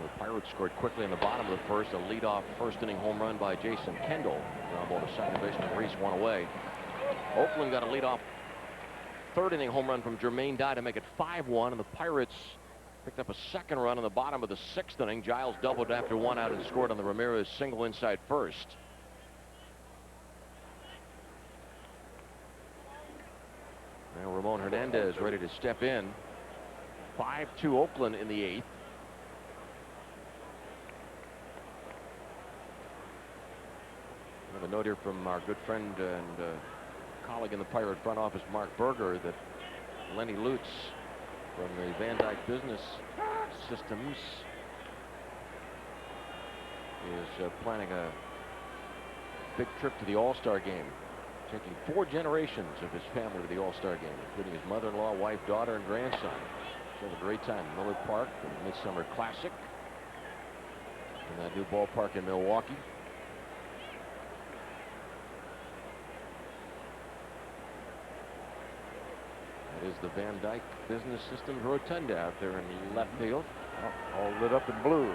The Pirates scored quickly in the bottom of the first. A leadoff first inning home run by Jason Kendall. Ground ball to second baseman Reese, 1 away. Oakland got a leadoff third inning home run from Jermaine Dye to make it 5-1, and the Pirates picked up a second run in the bottom of the 6th inning. Giles doubled after 1 out and scored on the Ramirez single inside first. Now Ramon Hernandez ready to step in. 5-2 Oakland in the 8th. We have a note here from our good friend and colleague in the Pirate front office, Mark Berger, that Lenny Lutz from the Van Dyke Business Systems is planning a big trip to the All-Star game, taking 4 generations of his family to the All-Star game, including his mother-in-law, wife, daughter, and grandson. So have a great time in Miller Park for the Midsummer Classic in that new ballpark in Milwaukee. That is the Van Dyke Business Systems Rotunda out there in left field. All lit up in blue.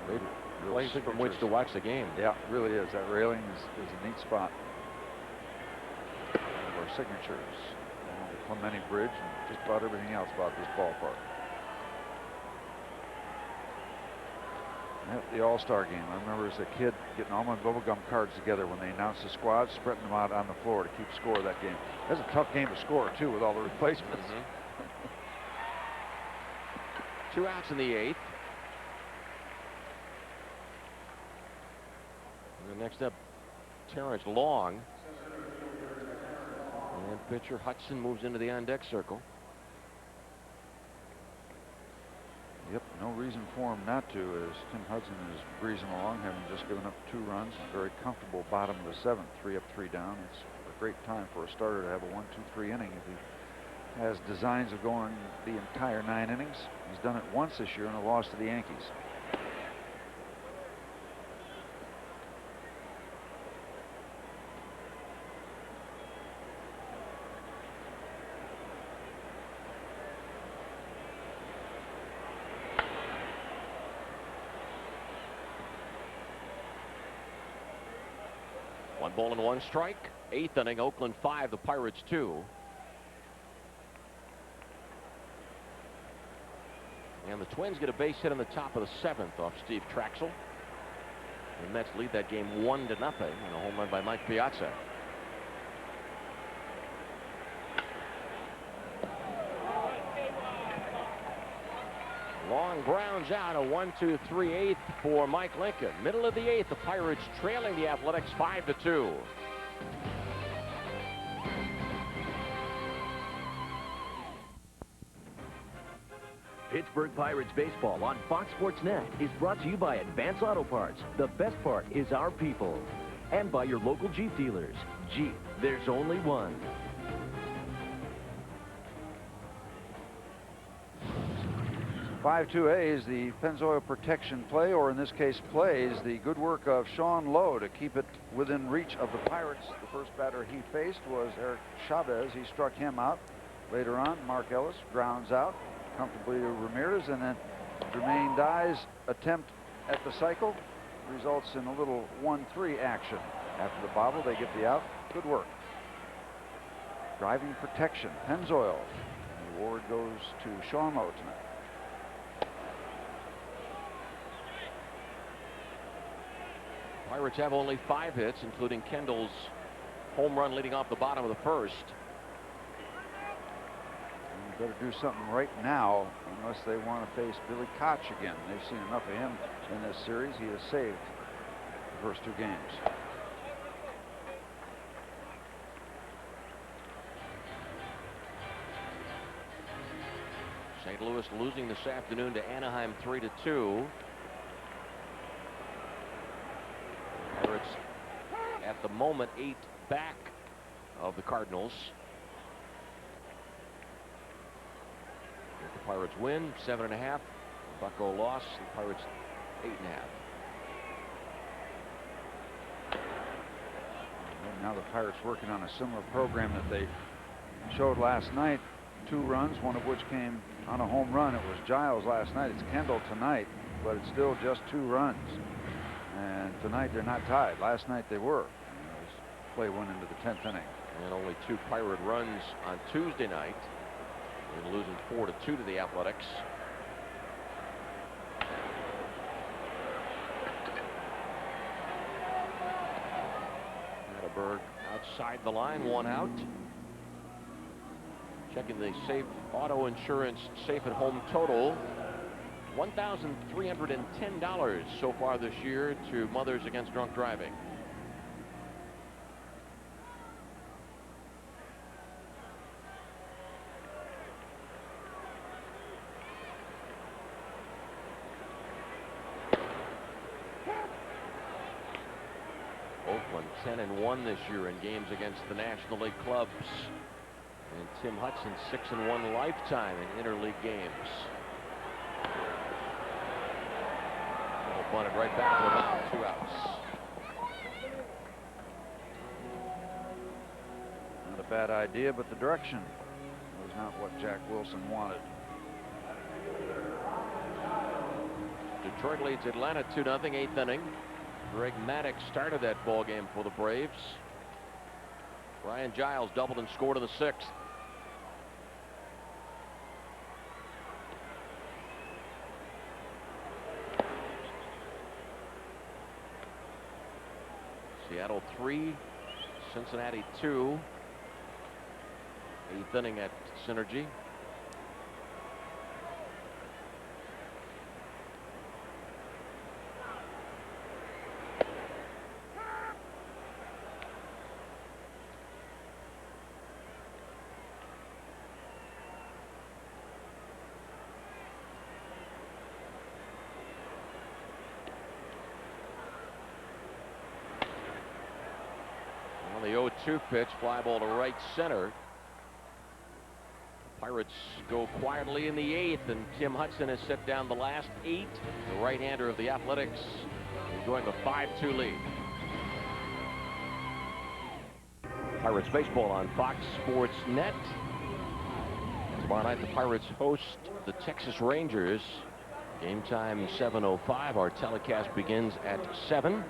Great place from which to watch the game. Yeah, it really is. That railing is a neat spot. One of our signatures along the Clemente Bridge and just about everything else about this ballpark. At the All-Star game, I remember as a kid getting all my bubblegum cards together when they announced the squad, spreading them out on the floor to keep score of that game. That's a tough game to score, too, with all the replacements. 2 outs in the 8th. And next up, Terrence Long. And pitcher Hudson moves into the on-deck circle. Yep, no reason for him not to, as Tim Hudson is breezing along, having just given up 2 runs. Very comfortable bottom of the 7th, 3 up, 3 down. It's a great time for a starter to have a 1-2-3 inning if he has designs of going the entire 9 innings. He's done it once this year in a loss to the Yankees. One ball and 1 strike. 8th inning, Oakland 5, the Pirates 2. And the Twins get a base hit in the top of the 7th off Steve Traxel. The Mets lead that game 1-0 in a home run by Mike Piazza. Long grounds out, a 1-2-3 8th for Mike Lincoln. Middle of the 8th, the Pirates trailing the Athletics 5-2. Pittsburgh Pirates baseball on Fox Sports Net is brought to you by Advance Auto Parts. The best part is our people. And by your local Jeep dealers. Jeep, there's only one. "5-2A" is the Pennzoil protection play, or in this case plays the good work of Sean Lowe to keep it within reach of the Pirates. The first batter he faced was Eric Chavez. He struck him out. Later on, Mark Ellis grounds out comfortably to Ramirez, and then Jermaine Dye's attempt at the cycle results in a little 1-3 action. After the bobble, they get the out. Good work. driving protection, Pennzoil. The award goes to Shawmo tonight. Pirates have only 5 hits, including Kendall's home run leading off the bottom of the first. And better do something right now unless they want to face Billy Koch again. They've seen enough of him in this series. He has saved the first 2 games. St. Louis losing this afternoon to Anaheim 3-2. Pirates at the moment 8 back of the Cardinals. If the Pirates win, 7.5. Bucko loss. The Pirates 8.5. And now the Pirates working on a similar program that they showed last night. 2 runs, one of which came on a home run. It was Giles last night. It's Kendall tonight, but it's still just 2 runs. And tonight they're not tied. Last night they were. As play went into the 10th inning. And only 2 Pirate runs on Tuesday night. They're losing 4-2 to the Athletics. Hatteberg outside the line, 1 out. Checking the Safe Auto Insurance Safe at Home total. $1,310 so far this year to Mothers Against Drunk Driving. Oakland 10-1 this year in games against the National League clubs. And Tim Hudson 6-1 lifetime in interleague games. Bunted right back to the mound, 2 outs. Not a bad idea, but the direction was not what Jack Wilson wanted. Detroit leads Atlanta 2-0, 8th inning. Greg Maddux started that ball game for the Braves. Ryan Giles doubled and scored in the 6th. Seattle 3, Cincinnati 2. 8th inning at Synergy. The 0-2 pitch, fly ball to right center. Pirates go quietly in the 8th, and Tim Hudson has set down the last 8. The right-hander of the Athletics enjoying a 5-2 lead. Pirates baseball on Fox Sports Net. Tomorrow night the Pirates host the Texas Rangers. Game time 7:05. Our telecast begins at 7.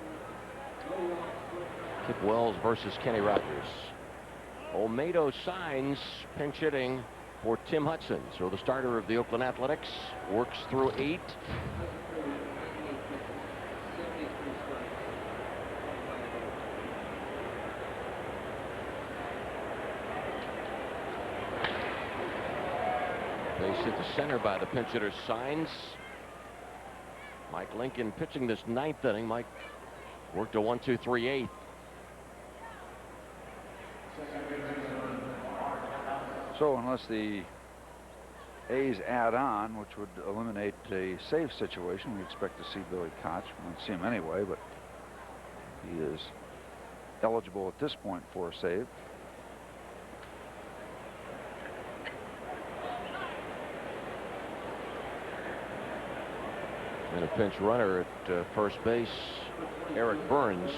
Kip Wells versus Kenny Rogers. Olmedo signs pinch hitting for Tim Hudson. So the starter of the Oakland Athletics works through 8. Base hit to center by the pinch hitter signs. Mike Lincoln pitching this 9th inning. Mike worked a 1-2-3-8. So unless the A's add on, which would eliminate a save situation, we expect to see Billy Koch. We won't see him anyway, but he is eligible at this point for a save. And a pinch runner at first base, Eric Burns.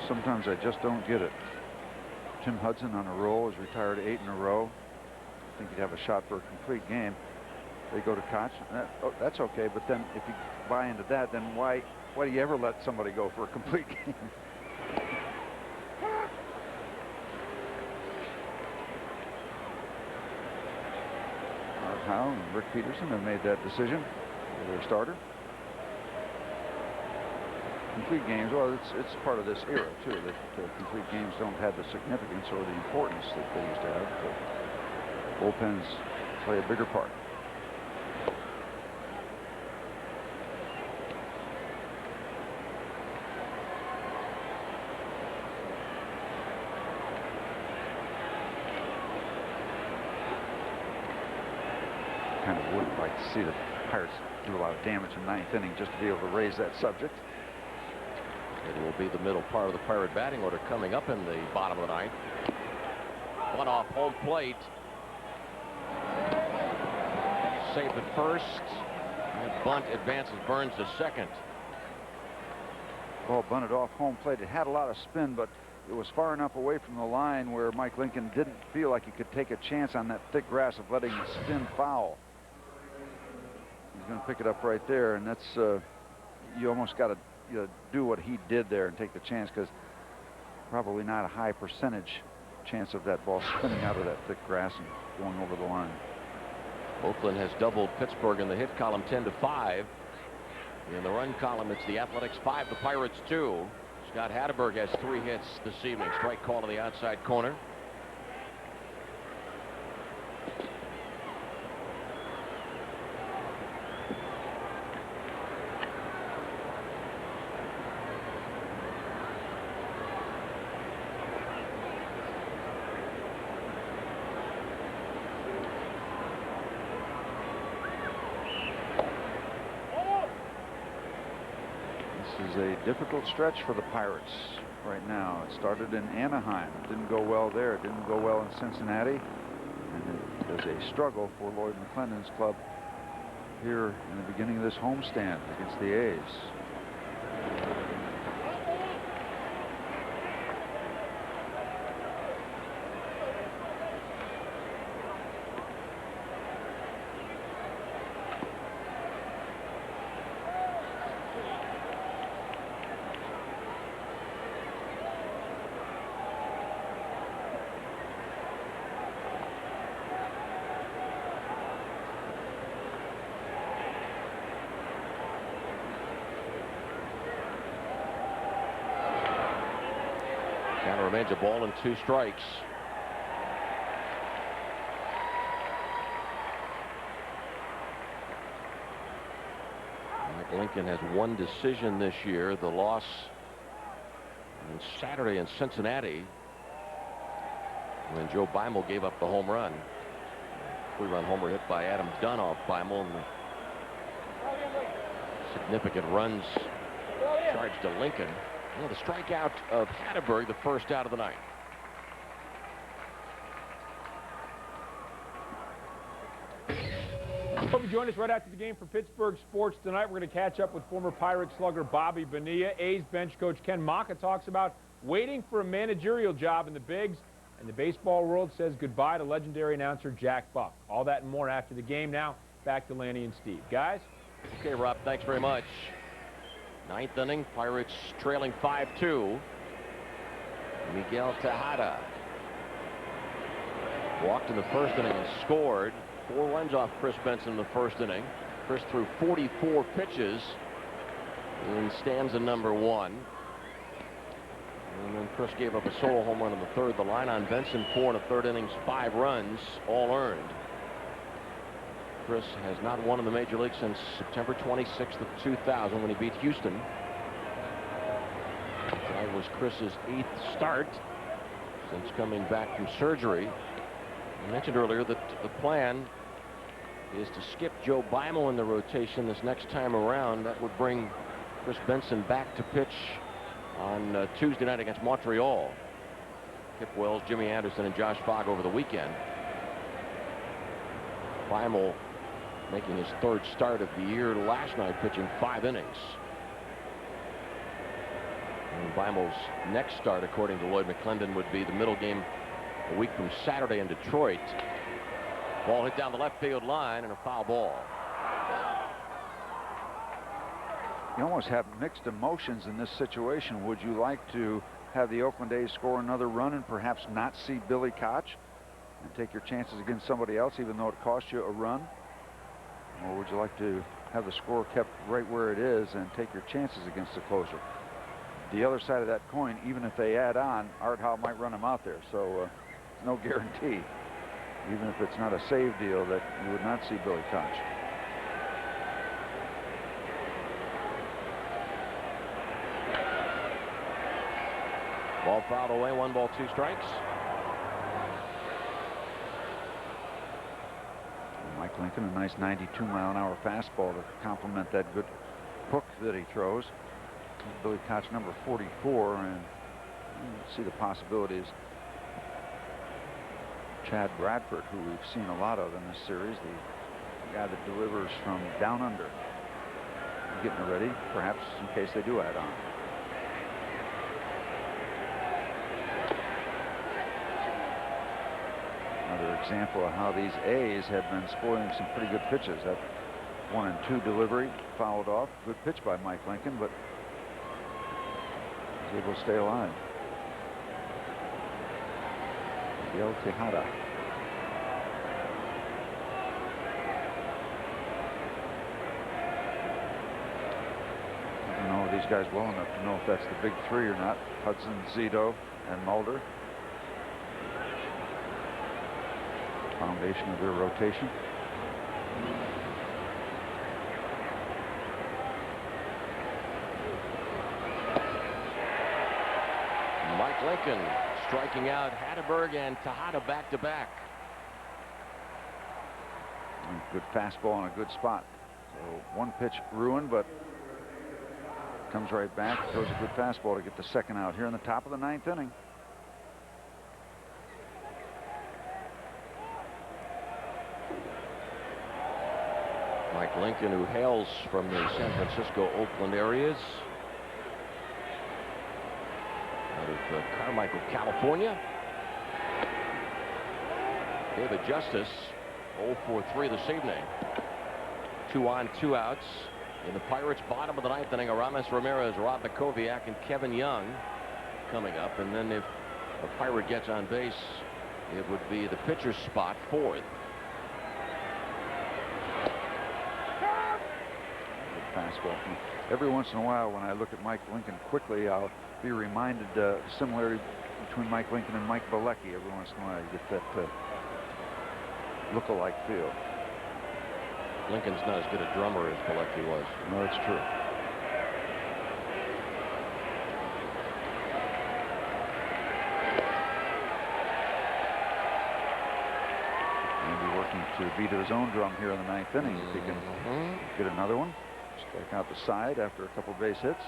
Sometimes I just don't get it. Tim Hudson on a roll is retired 8 in a row. I think he'd have a shot for a complete game. They go to Koch. That's okay, but then if you buy into that, then why do you ever let somebody go for a complete game? Art Howe and Rick Peterson have made that decision for their starter. Complete games, well, it's part of this era too, that complete games don't have the significance or the importance that they used to have. But bullpens play a bigger part. Kind of would like to see the Pirates do a lot of damage in the 9th inning just to be able to raise that subject. It will be the middle part of the Pirate batting order coming up in the bottom of the 9th. One off home plate. Safe at first. And bunt advances Burns to second. Ball bunted off home plate. It had a lot of spin, but it was far enough away from the line where Mike Lincoln didn't feel like he could take a chance on that thick grass of letting it spin foul. He's going to pick it up right there, and that's you almost got to do what he did there and take the chance, because probably not a high percentage chance of that ball spinning out of that thick grass and going over the line. Oakland has doubled Pittsburgh in the hit column 10-5. In the run column, it's the Athletics 5, the Pirates 2. Scott Hatteberg has 3 hits this evening. Strike call to the outside corner. A difficult stretch for the Pirates right now. It started in Anaheim. It didn't go well there. It didn't go well in Cincinnati. And it was a struggle for Lloyd McClendon's club here in the beginning of this homestand against the A's. Count remains a ball and 2 strikes. Mike Lincoln has 1 decision this year. The loss on Saturday in Cincinnati when Joe Beimel gave up the home run. 3-run homer hit by Adam Dunn off Beimel, and significant runs charged to Lincoln. Well, the strikeout of Hatteberg, the first out of the 9th. Hope you join us right after the game for Pittsburgh Sports tonight. We're going to catch up with former Pirate slugger Bobby Bonilla. A's bench coach Ken Maka talks about waiting for a managerial job in the bigs. And the baseball world says goodbye to legendary announcer Jack Buck. All that and more after the game. Now, back to Lanny and Steve. Guys? Okay, Rob, thanks very much. 9th inning, Pirates trailing 5-2. Miguel Tejada walked in the first inning and scored. 4 runs off Chris Benson in the first inning. Chris threw 44 pitches in stanza number 1. And then Chris gave up a solo home run in the 3rd. The line on Benson, 4 in the 3rd innings, 5 runs, all earned. Chris has not won in the major league since September 26th of 2000 when he beat Houston. That was Chris's 8th start since coming back from surgery. I mentioned earlier that the plan is to skip Joe Beimel in the rotation this next time around. That would bring Chris Benson back to pitch on Tuesday night against Montreal. Kip Wells, Jimmy Anderson, and Josh Fogg over the weekend. Beimel making his 3rd start of the year last night, pitching 5 innings. And Bimel's next start, according to Lloyd McClendon, would be the middle game a week from Saturday in Detroit. Ball hit down the left field line and a foul ball. You almost have mixed emotions in this situation. Would you like to have the Oakland A's score another run and perhaps not see Billy Koch and take your chances against somebody else, even though it cost you a run? Or would you like to have the score kept right where it is and take your chances against the closer? The other side of that coin, even if they add on, Art Howe might run him out there. So no guarantee, even if it's not a save deal, that you would not see Billy Koch. Ball fouled away, 1 ball, 2 strikes. Mike Lincoln, a nice 92-mile-an-hour fastball to complement that good hook that he throws. Billy Koch, number 44, and you see the possibilities. Chad Bradford, who we've seen a lot of in this series, the guy that delivers from down under, getting ready, perhaps in case they do add on. Another example of how these A's have been spoiling some pretty good pitches. That 1-2 delivery fouled off. Good pitch by Mike Lincoln, but he's able to stay alive. Miguel Tejada. I don't know these guys well enough to know if that's the big three or not. Hudson, Zito, and Mulder. Foundation of their rotation. Mike Lincoln striking out Hatteberg and Tejada back to back. Good fastball in a good spot. So 1 pitch ruined, but comes right back. Throws a good fastball to get the second out here in the top of the 9th inning. Mike Lincoln, who hails from the San Francisco, Oakland areas, out of Carmichael, California. David Justice 0 for 3 this evening. 2 on, 2 outs. In the Pirates' bottom of the 9th inning, Aramis Ramirez, Rob Makoviak, and Kevin Young coming up. And then if a Pirate gets on base, it would be the pitcher's spot, 4th. Fastball. Every once in a while, when I look at Mike Lincoln quickly, I'll be reminded the similarity between Mike Lincoln and Mike Bilecki. Every once in a while, you get that look-alike feel. Lincoln's not as good a drummer as Bilecki was. No, that's true. Maybe working to beat his own drum here in the 9th inning if he can get another one. Strike out the side after a couple base hits.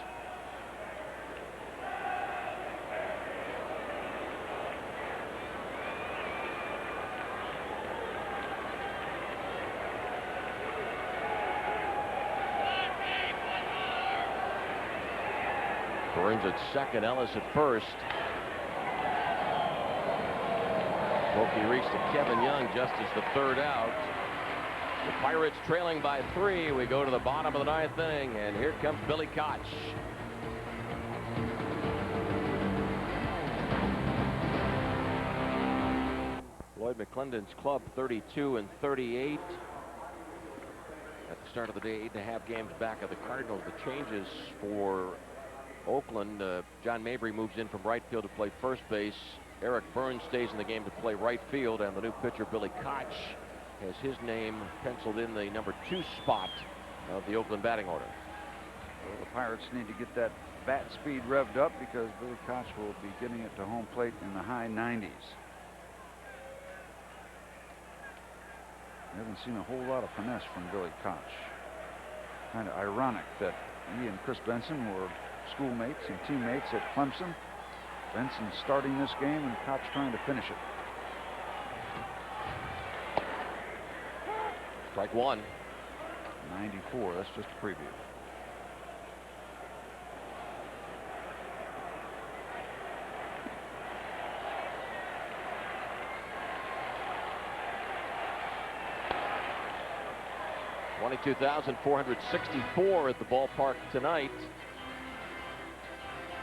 Burns at second, Ellis at first. Pokey reached to Kevin Young just as the 3rd out. The Pirates trailing by 3. We go to the bottom of the 9th inning, and here comes Billy Koch. Lloyd McClendon's club 32 and 38. At the start of the day, 8.5 games back of the Cardinals. The changes for Oakland, John Mabry moves in from right field to play first base. Eric Burns stays in the game to play right field, and the new pitcher Billy Koch has his name penciled in the number 2 spot of the Oakland batting order. Well, the Pirates need to get that bat speed revved up because Billy Koch will be getting it to home plate in the high 90s. I haven't seen a whole lot of finesse from Billy Koch. Kind of ironic that he and Chris Benson were schoolmates and teammates at Clemson. Benson starting this game and Koch trying to finish it. Strike 1. 94. That's just a preview. 22,464 at the ballpark tonight.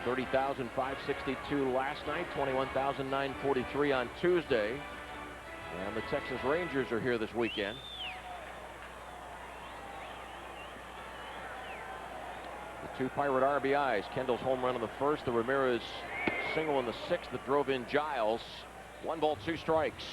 30,562 last night. 21,943 on Tuesday. And the Texas Rangers are here this weekend. The two Pirate RBIs. Kendall's home run in the first. The Ramirez single in the sixth that drove in Giles. 1 ball, 2 strikes.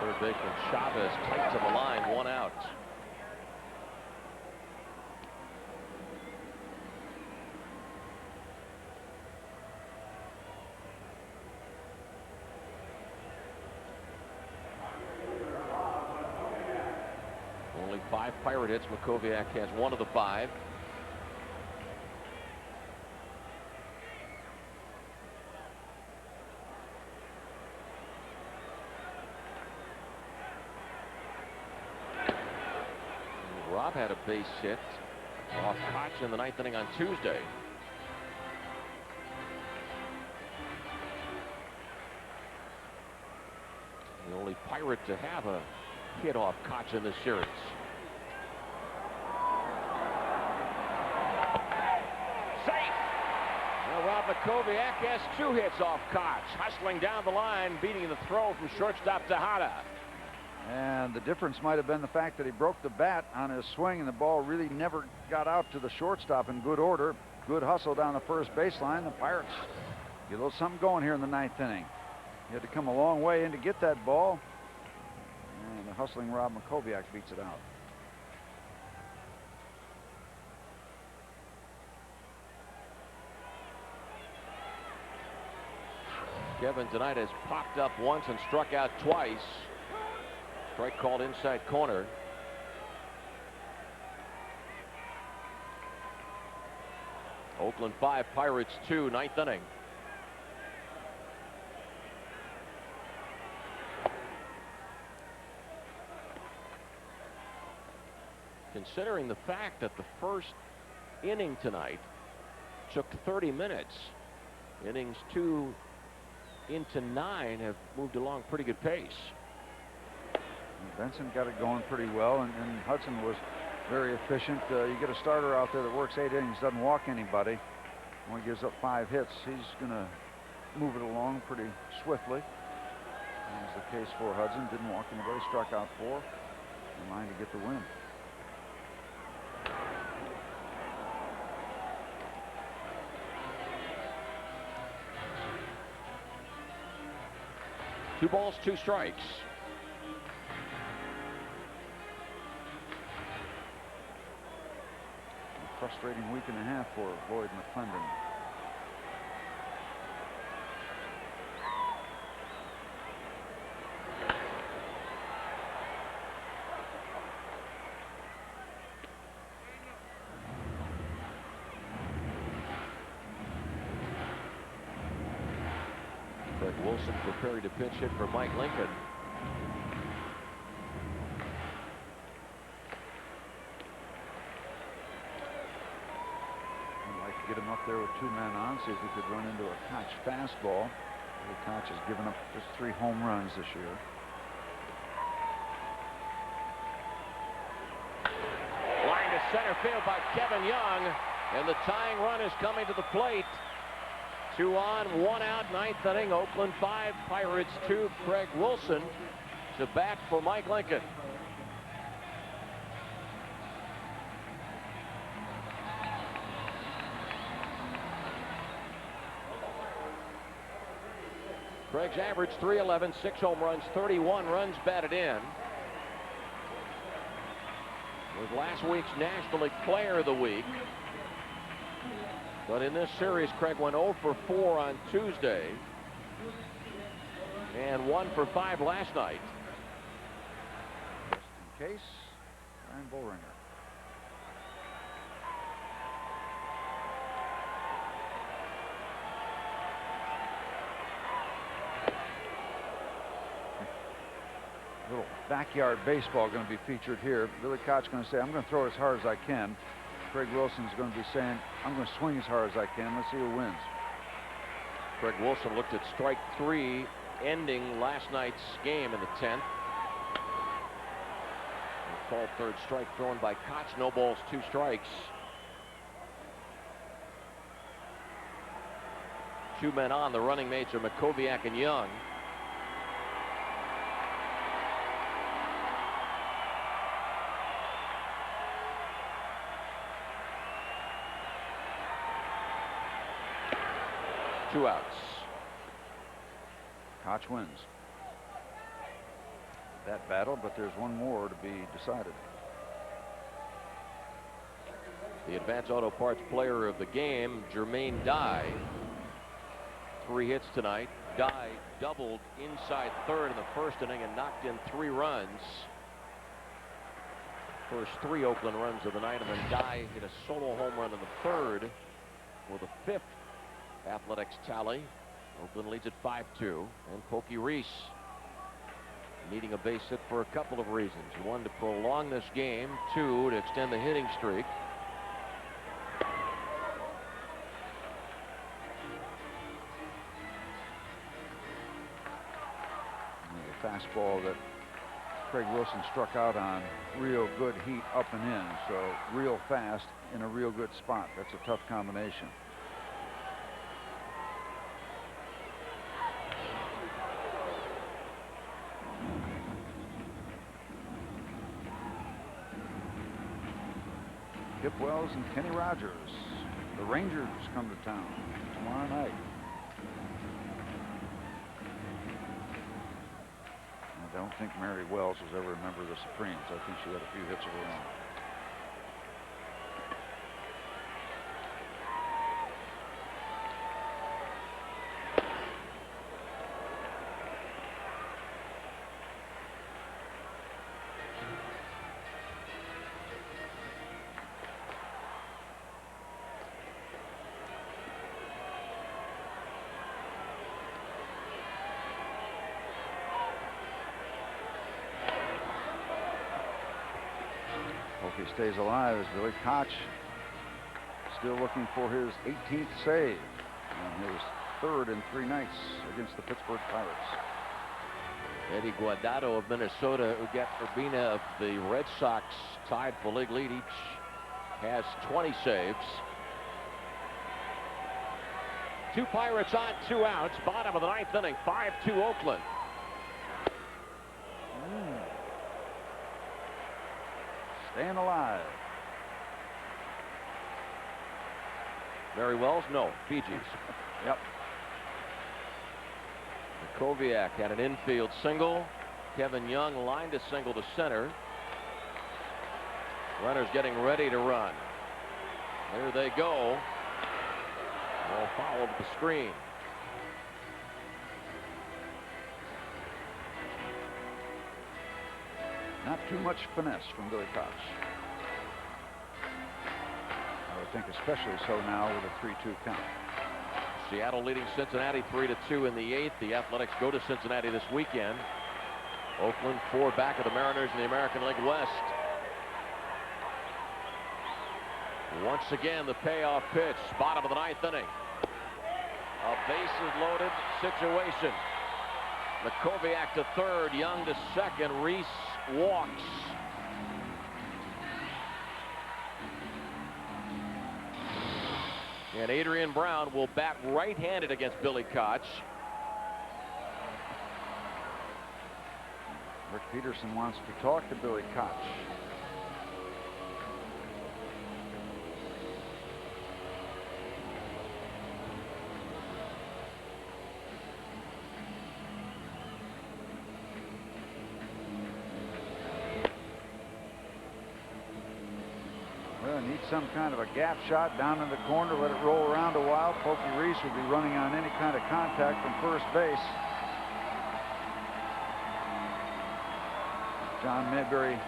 Third baseman Chavez tight to the line, 1 out. Only 5 Pirate hits. Makoviak has 1 of the 5. Rob had a base hit off Koch in the 9th inning on Tuesday. The only Pirate to have a hit off Koch in this series. Safe! Well, Rob Makoviak has 2 hits off Koch. Hustling down the line, beating the throw from shortstop Tejada. And the difference might have been the fact that he broke the bat on his swing, and the ball really never got out to the shortstop in good order. Good hustle down the first baseline. The Pirates get a little something going here in the 9th inning. He had to come a long way in to get that ball, and the hustling Rob Makoviak beats it out. Kevin tonight has popped up once and struck out twice. Strike called inside corner. Oakland 5, Pirates 2, 9th inning. Considering the fact that the first inning tonight took 30 minutes, innings 2 into 9 have moved along pretty good pace. Benson got it going pretty well, and Hudson was very efficient. You get a starter out there that works 8 innings, doesn't walk anybody, only gives up 5 hits. He's going to move it along pretty swiftly. As the case for Hudson, didn't walk anybody, struck out 4, in line to get the win. Two balls, 2 strikes. Frustrating week and a half for Boyd McClendon. Craig Wilson preparing to pitch hit for Mike Lincoln. Get him up there with 2 men on, see if we could run into a Koch fastball. Koch has given up just 3 home runs this year. Line to center field by Kevin Young, and the tying run is coming to the plate. 2 on, 1 out, 9th inning. Oakland 5, Pirates 2. Craig Wilson to bat for Mike Lincoln. Craig's average .311, 6 home runs, 31 runs batted in. Was last week's National League Player of the Week. But in this series, Craig went 0 for 4 on Tuesday and 1 for 5 last night. Just in case, Ryan Bullringer. backyard baseball going to be featured here. Billy Koch going to say, I'm going to throw as hard as I can. Craig Wilson's going to be saying, I'm going to swing as hard as I can. Let's see who wins. Craig Wilson looked at strike 3 ending last night's game in the 10th. Called third strike thrown by Koch. No balls, 2 strikes. 2 men on. The running mates are Makoviak and Young. Two outs. Koch wins that battle, but there's one more to be decided. The Advance Auto Parts player of the game, Jermaine Dye. 3 hits tonight. Dye doubled inside third in the first inning and knocked in 3 runs. First 3 Oakland runs of the night, and then Dye hit a solo home run in the third for the 5th Athletics tally. Oakland leads at 5-2, and Pokey Reese needing a base hit for a couple of reasons. 1, to prolong this game. 2, to extend the hitting streak. The fastball that Craig Wilson struck out on, real good heat up and in, so real fast in a real good spot. That's a tough combination. Kip Wells and Kenny Rogers. The Rangers come to town tomorrow night. I don't think Mary Wells was ever a member of the Supremes. I think she had a few hits of her own. He stays alive as Billy Koch still looking for his 18th save and his 3rd in 3 nights against the Pittsburgh Pirates. Eddie Guardado of Minnesota, Uget Urbina of the Red Sox tied for league lead. Each has 20 saves. 2 Pirates on, 2 outs. Bottom of the 9th inning. 5-2 Oakland. Staying alive. Mary Wells? No. Fiji's. Yep. Makoviak had an infield single. Kevin Young lined a single to center. Runners getting ready to run. There they go. Ball fouled at the screen. Not too much finesse from Billy Koch. I would think especially so now with a 3-2 count. Seattle leading Cincinnati 3-2 in the 8th. The Athletics go to Cincinnati this weekend. Oakland 4 back of the Mariners in the American League West. Once again, the payoff pitch. Bottom of the 9th inning. A bases loaded situation. Makoviak to third, Young to second. Reese walks. And Adrian Brown will bat right-handed against Billy Koch. Rick Peterson wants to talk to Billy Koch. Needs some kind of a gap shot down in the corner, let it roll around a while. Pokey Reese would be running on any kind of contact from first base. John Mayberry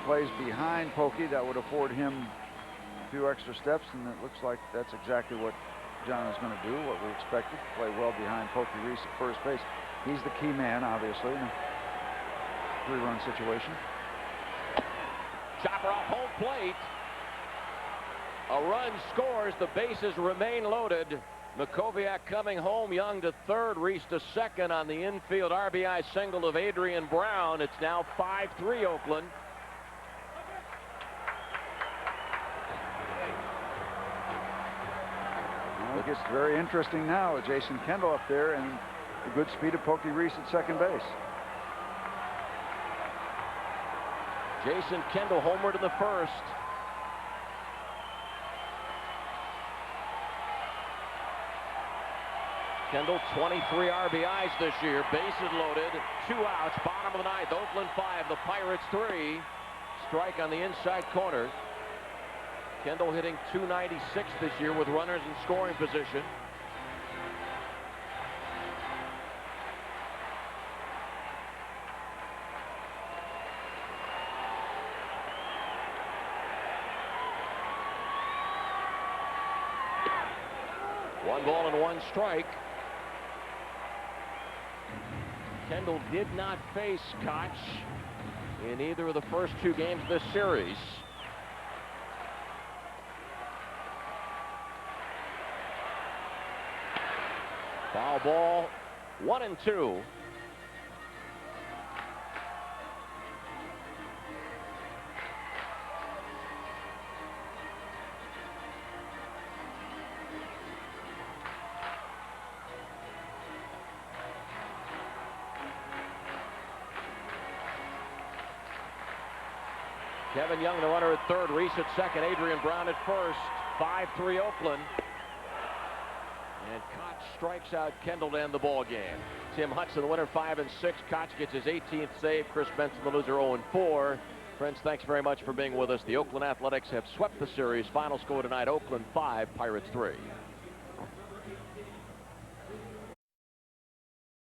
plays behind Pokey. That would afford him a few extra steps, and it looks like that's exactly what John is going to do, what we expected. Play well behind Pokey Reese at first base. He's the key man, obviously. 3-run situation. Chopper off home plate. A run scores. The bases remain loaded. Makoviak coming home. Young to third. Reese to second on the infield RBI single of Adrian Brown. It's now 5-3 Oakland. Well, it gets very interesting now with Jason Kendall up there and the good speed of Pokey Reese at second base. Jason Kendall homered in the first. Kendall 23 RBIs this year. Bases loaded. 2 outs. Bottom of the ninth. Oakland 5. The Pirates 3. Strike on the inside corner. Kendall hitting .296 this year with runners in scoring position. One ball and 1 strike. Kendall did not face Koch in either of the first 2 games of this series. Foul ball, 1-2. Kevin Young, the runner at third. Reese at second. Adrian Brown at first. 5-3 Oakland. And Koch strikes out Kendall to end the ball game. Tim Hudson, the winner, 5-6. Koch gets his 18th save. Chris Benson, the loser, 0-4. Friends, thanks very much for being with us. The Oakland Athletics have swept the series. Final score tonight, Oakland 5, Pirates 3.